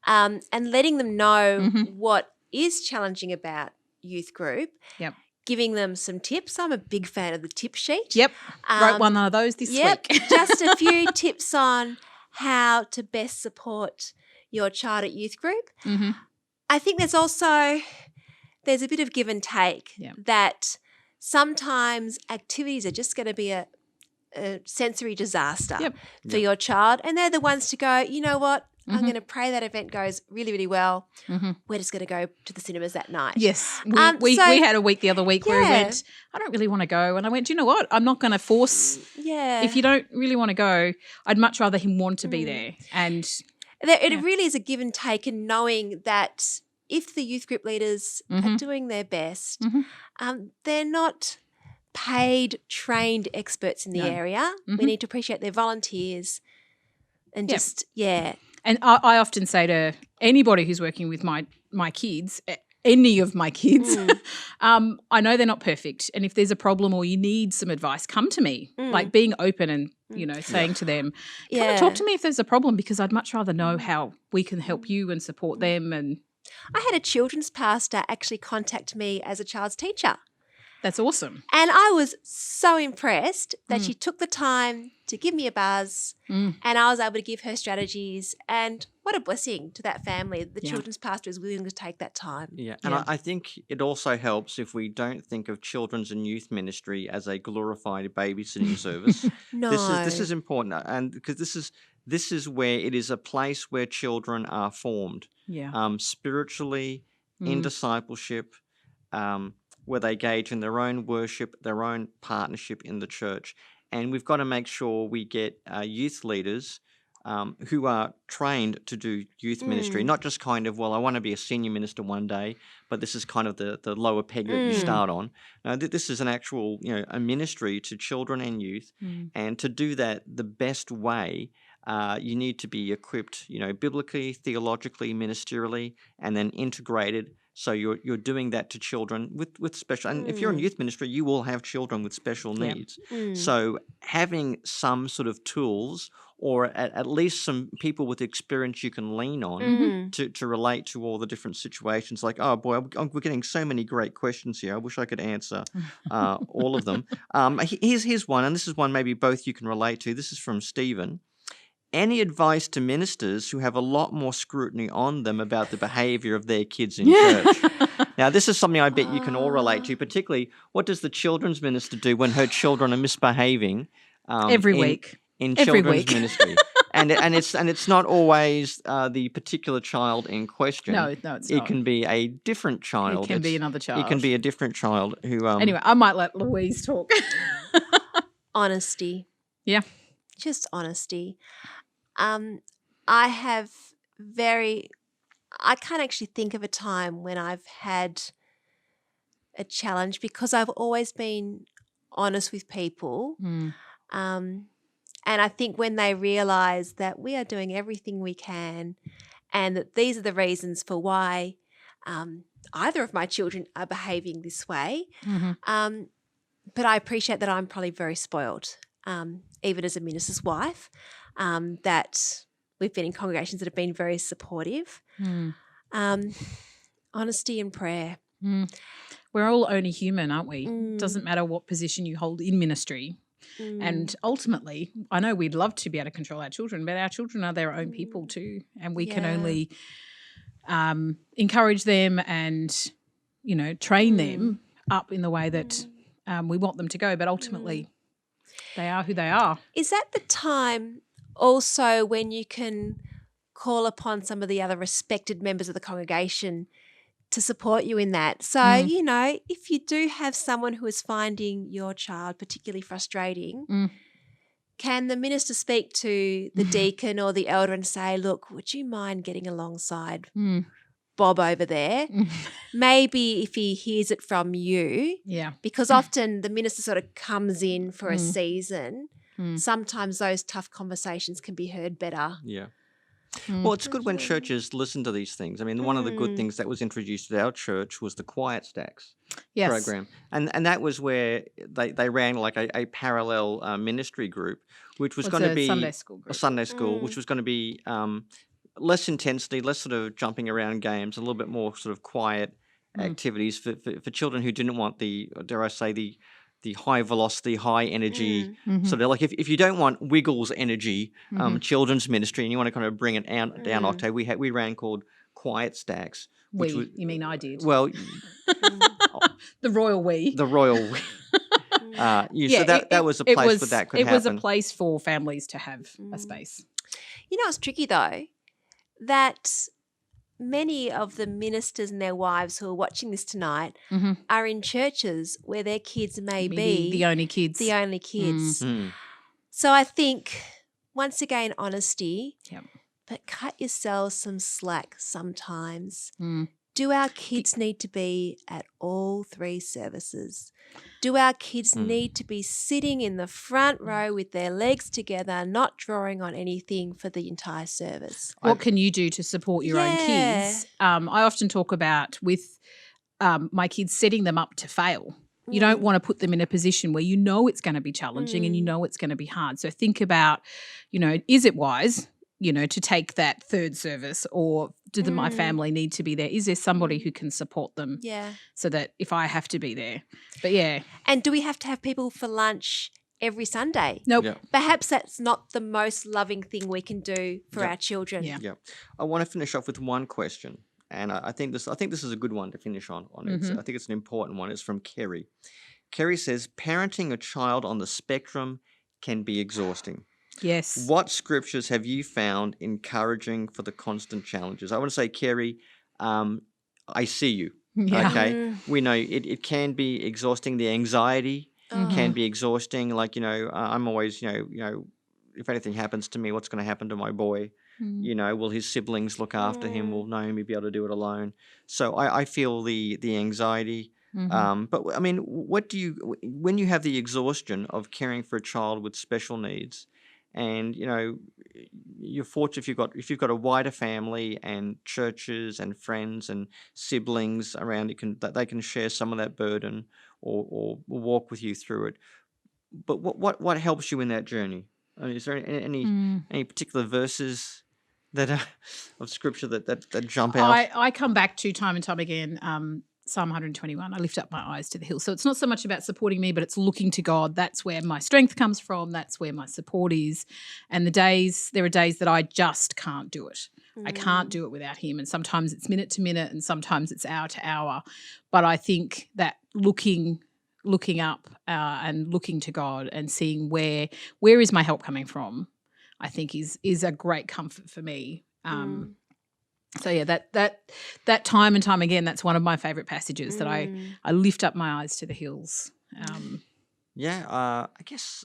and letting them know what is challenging about youth group. Yep. Giving them some tips. I'm a big fan of the tip sheet. Yep. Wrote one of those this week. Just a few tips on how to best support your child at youth group. Mm-hmm. I think there's a bit of give and take that sometimes activities are just going to be a sensory disaster for your child, and they're the ones to go, you know what, I'm going to pray that event goes really, really well. We're just going to go to the cinemas that night. Yes. We had a week the other week where we went, I don't really want to go. And I went, do you know what? I'm not going to force. Yeah. If you don't really want to go, I'd much rather him want to be there. And it really is a give and take, and knowing that if the youth group leaders are doing their best, they're not paid, trained experts in the area. We need to appreciate their volunteers and And I often say to anybody who's working with my kids, any of my kids, I know they're not perfect. And if there's a problem or you need some advice, come to me. Like being open and, saying to them, come and talk to me if there's a problem, because I'd much rather know how we can help you and support them. And I had a children's pastor actually contact me as a child's teacher. That's awesome. And I was so impressed that she took the time to give me a buzz, and I was able to give her strategies. And what a blessing to that family. The children's pastor is willing to take that time. Yeah, and I think it also helps if we don't think of children's and youth ministry as a glorified babysitting service. No. This is important, and because this is where it is a place where children are formed. Yeah. Spiritually, in discipleship, where they engage in their own worship, their own partnership in the church. And we've got to make sure we get youth leaders who are trained to do youth ministry, not just kind of, well, I want to be a senior minister one day, but this is kind of the lower peg that you start on. No, this is an actual, a ministry to children and youth. And to do that the best way, you need to be equipped, biblically, theologically, ministerially, and then integrated. So you're doing that to children with special, and if you're in youth ministry, you will have children with special needs. So having some sort of tools, or at least some people with experience you can lean on to relate to all the different situations. Like, oh boy, we're getting so many great questions here. I wish I could answer all of them. Here's one, and this is one maybe both you can relate to. This is from Stephen. Any advice to ministers who have a lot more scrutiny on them about the behaviour of their kids in church? Now, this is something I bet you can all relate to, particularly what does the children's minister do when her children are misbehaving every week in children's ministry? And it's not always the particular child in question. No, it's not. It can be a different child. It can be another child. It can be a different child who. Anyway, I might let Louise talk. Honesty. Yeah. Just honesty. I can't actually think of a time when I've had a challenge, because I've always been honest with people. And I think when they realise that we are doing everything we can, and that these are the reasons for why either of my children are behaving this way, but I appreciate that I'm probably very spoiled, even as a minister's wife. That we've been in congregations that have been very supportive. Honesty and prayer. We're all only human, aren't we? Doesn't matter what position you hold in ministry. And ultimately, I know we'd love to be able to control our children, but our children are their own people too. And we can only encourage them and, train them up in the way that we want them to go. But ultimately, they are who they are. Is that the time also when you can call upon some of the other respected members of the congregation to support you in that. So, if you do have someone who is finding your child particularly frustrating, can the minister speak to the deacon or the elder and say, look, would you mind getting alongside Bob over there? Maybe if he hears it from you, because often the minister sort of comes in for a season, sometimes those tough conversations can be heard better. Yeah. Well, it's good when churches listen to these things. I mean, one of the good things that was introduced at our church was the Quiet Stacks program. And that was where they ran like a parallel ministry group, which was going to be Sunday school group. a Sunday school, which was going to be less intensity, less sort of jumping around games, a little bit more sort of quiet activities for children who didn't want the, dare I say, the high velocity, high energy, sort of like if you don't want Wiggles energy, children's ministry, and you want to kind of bring it down octave, we ran called Quiet Stacks. You mean I did? Well, the royal we. The royal we. So that was a place where that could happen. It was a place for families to have a space. You know what's tricky though? That many of the ministers and their wives who are watching this tonight are in churches where their kids may be the only kids. The only kids. So I think, once again, honesty, but cut yourselves some slack sometimes. Do our kids need to be at all 3 services? Do our kids need to be sitting in the front row with their legs together, not drawing on anything for the entire service? What can you do to support your own kids? I often talk about with my kids setting them up to fail. You don't want to put them in a position where you know it's going to be challenging and you know it's going to be hard. So think about, is it wise, to take that 3rd service, or do my family need to be there? Is there somebody who can support them so that if I have to be there? But And do we have to have people for lunch every Sunday? Nope. Yeah. Perhaps that's not the most loving thing we can do for our children. Yeah. I want to finish off with one question, and I think this is a good one to finish on. I think it's an important one. It's from Kerry. Kerry says, parenting a child on the spectrum can be exhausting. Yes. What scriptures have you found encouraging for the constant challenges? I want to say, Kerry, I see you. Yeah. Okay. We know it can be exhausting. The anxiety can be exhausting. Like, I'm always, if anything happens to me, what's going to happen to my boy? Will his siblings look after him? Will Naomi be able to do it alone? So I feel the anxiety. But I mean, when you have the exhaustion of caring for a child with special needs, and you're fortunate if you've got a wider family and churches and friends and siblings around, that they can share some of that burden or walk with you through it. But what helps you in that journey? I mean, is there any particular verses that are of scripture that jump out? I come back to time and time again. Psalm 121, I lift up my eyes to the hill. So it's not so much about supporting me, but it's looking to God. That's where my strength comes from. That's where my support is. And there are days that I just can't do it. I can't do it without him. And sometimes it's minute to minute and sometimes it's hour to hour. But I think that looking up and looking to God and seeing where is my help coming from, I think is a great comfort for me. So yeah, that time and time again, that's one of my favourite passages that I lift up my eyes to the hills. I guess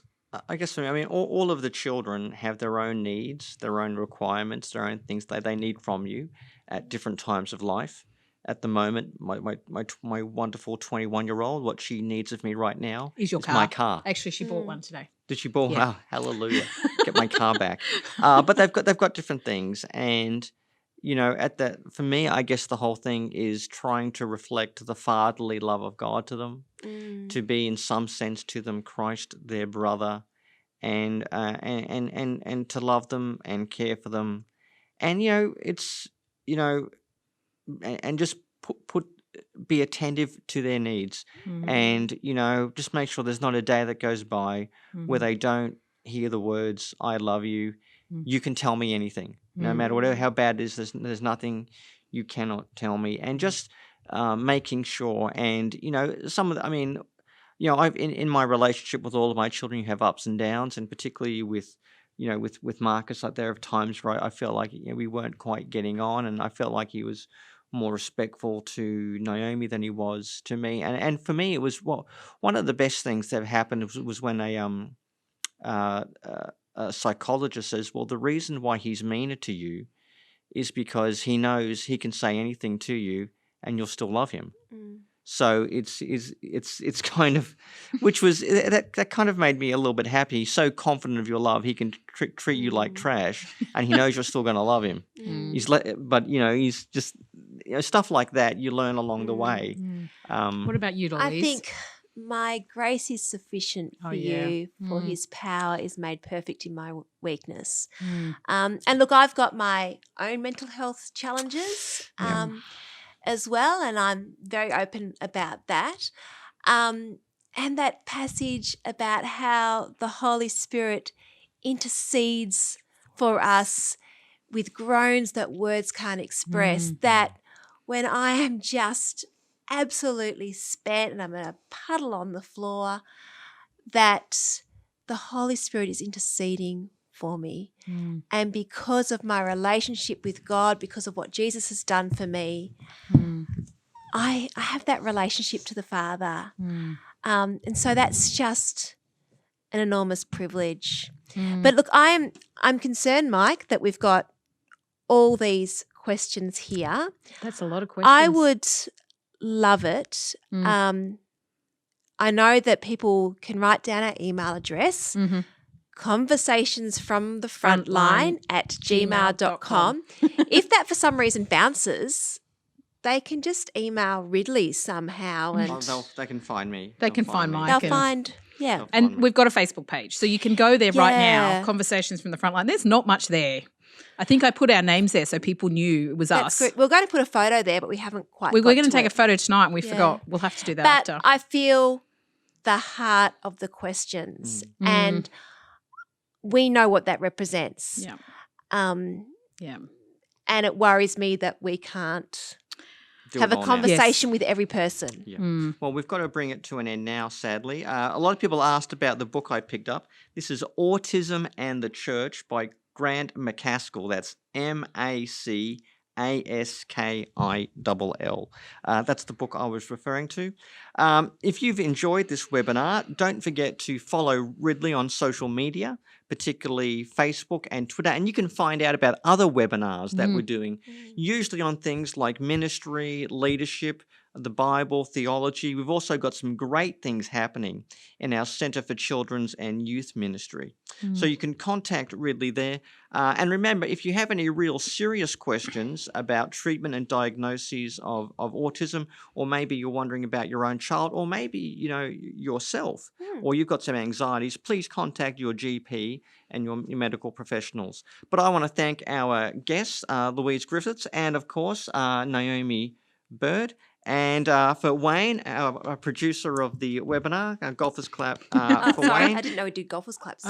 for me, I mean, all of the children have their own needs, their own requirements, their own things that they need from you at different times of life. At the moment, my wonderful 21-year-old, what she needs of me right now is my car. Actually, she bought one today. Did she bought? Yeah. Oh, hallelujah! Get my car back. But they've got different things, and for me, I guess the whole thing is trying to reflect the fatherly love of God to them, to be in some sense to them Christ, their brother, and to love them and care for them, and it's and just be attentive to their needs, and just make sure there's not a day that goes by where they don't hear the words "I love you." You can tell me anything, no matter how bad it is. There's nothing you cannot tell me, and just making sure. And I've in my relationship with all of my children, you have ups and downs, and particularly with Marcus, like there are times where I felt like we weren't quite getting on, and I felt like he was more respectful to Naomi than he was to me. And for me, it was one of the best things that happened was when uh, a psychologist says, well, the reason why he's meaner to you is because he knows he can say anything to you and you'll still love him. Mm. So it's kind of, which was that kind of made me a little bit happy. He's so confident of your love, he can treat you like trash, and he knows you're still going to love him. Mm. But he's just stuff like that you learn along the way. What about you, Louise? I think my grace is sufficient for you, for his power is made perfect in my weakness. And look, I've got my own mental health challenges as well, and I'm very open about that. And that passage about how the Holy Spirit intercedes for us with groans that words can't express, that when I am just absolutely spent and I'm in a puddle on the floor, that the Holy Spirit is interceding for me. And because of my relationship with God, because of what Jesus has done for me, I have that relationship to the Father. And so that's just an enormous privilege. But look, I'm concerned, Mike, that we've got all these questions here. That's a lot of questions. I would love it. I know that people can write down our email address, conversationsfromthefrontline@gmail.com. If that for some reason bounces, they can just email Ridley somehow and They can find me. They can find Mike. they'll find, And we've got a Facebook page, so you can go there right now, Conversations from the Frontline. There's not much there. I think I put our names there so people knew it was That's us. good. We're going to put a photo there, but we haven't quite We're got going to take it. a photo tonight and we forgot. We'll have to do that But after. I feel the heart of the questions and we know what that represents. Yeah. And it worries me that we can't have a all now. conversation with every person. Yeah. Well, we've got to bring it to an end now, sadly. A lot of people asked about the book I picked up. This is Autism and the Church by Grant McCaskill. That's MacAskill. That's the book I was referring to. If you've enjoyed this webinar, don't forget to follow Ridley on social media, particularly Facebook and Twitter, and you can find out about other webinars that we're doing, usually on things like ministry, leadership, the Bible, theology. We've also got some great things happening in our Centre for Children's and Youth Ministry. So you can contact Ridley there. And remember, if you have any real serious questions about treatment and diagnoses of autism, or maybe you're wondering about your own child, or maybe, yourself, or you've got some anxieties, please contact your GP and your medical professionals. But I want to thank our guests, Louise Griffiths, and of course, Naomi Bird. And for Wayne, our producer of the webinar, golfers clap for Sorry, Wayne. I didn't know we do golfers claps.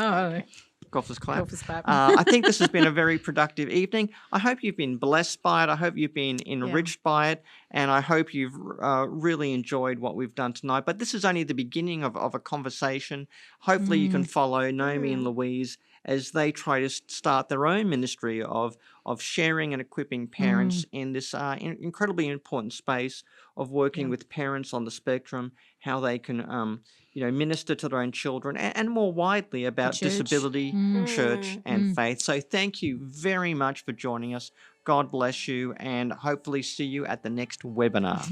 Golfers clap. Golfers clap. I think this has been a very productive evening. I hope you've been blessed by it. I hope you've been enriched by it. And I hope you've really enjoyed what we've done tonight. But this is only the beginning of a conversation. Hopefully you can follow Naomi and Louise as they try to start their own ministry of sharing and equipping parents in this incredibly important space of working with parents on the spectrum, how they can minister to their own children, and more widely about disability, church, and faith. So thank you very much for joining us. God bless you, and hopefully see you at the next webinar.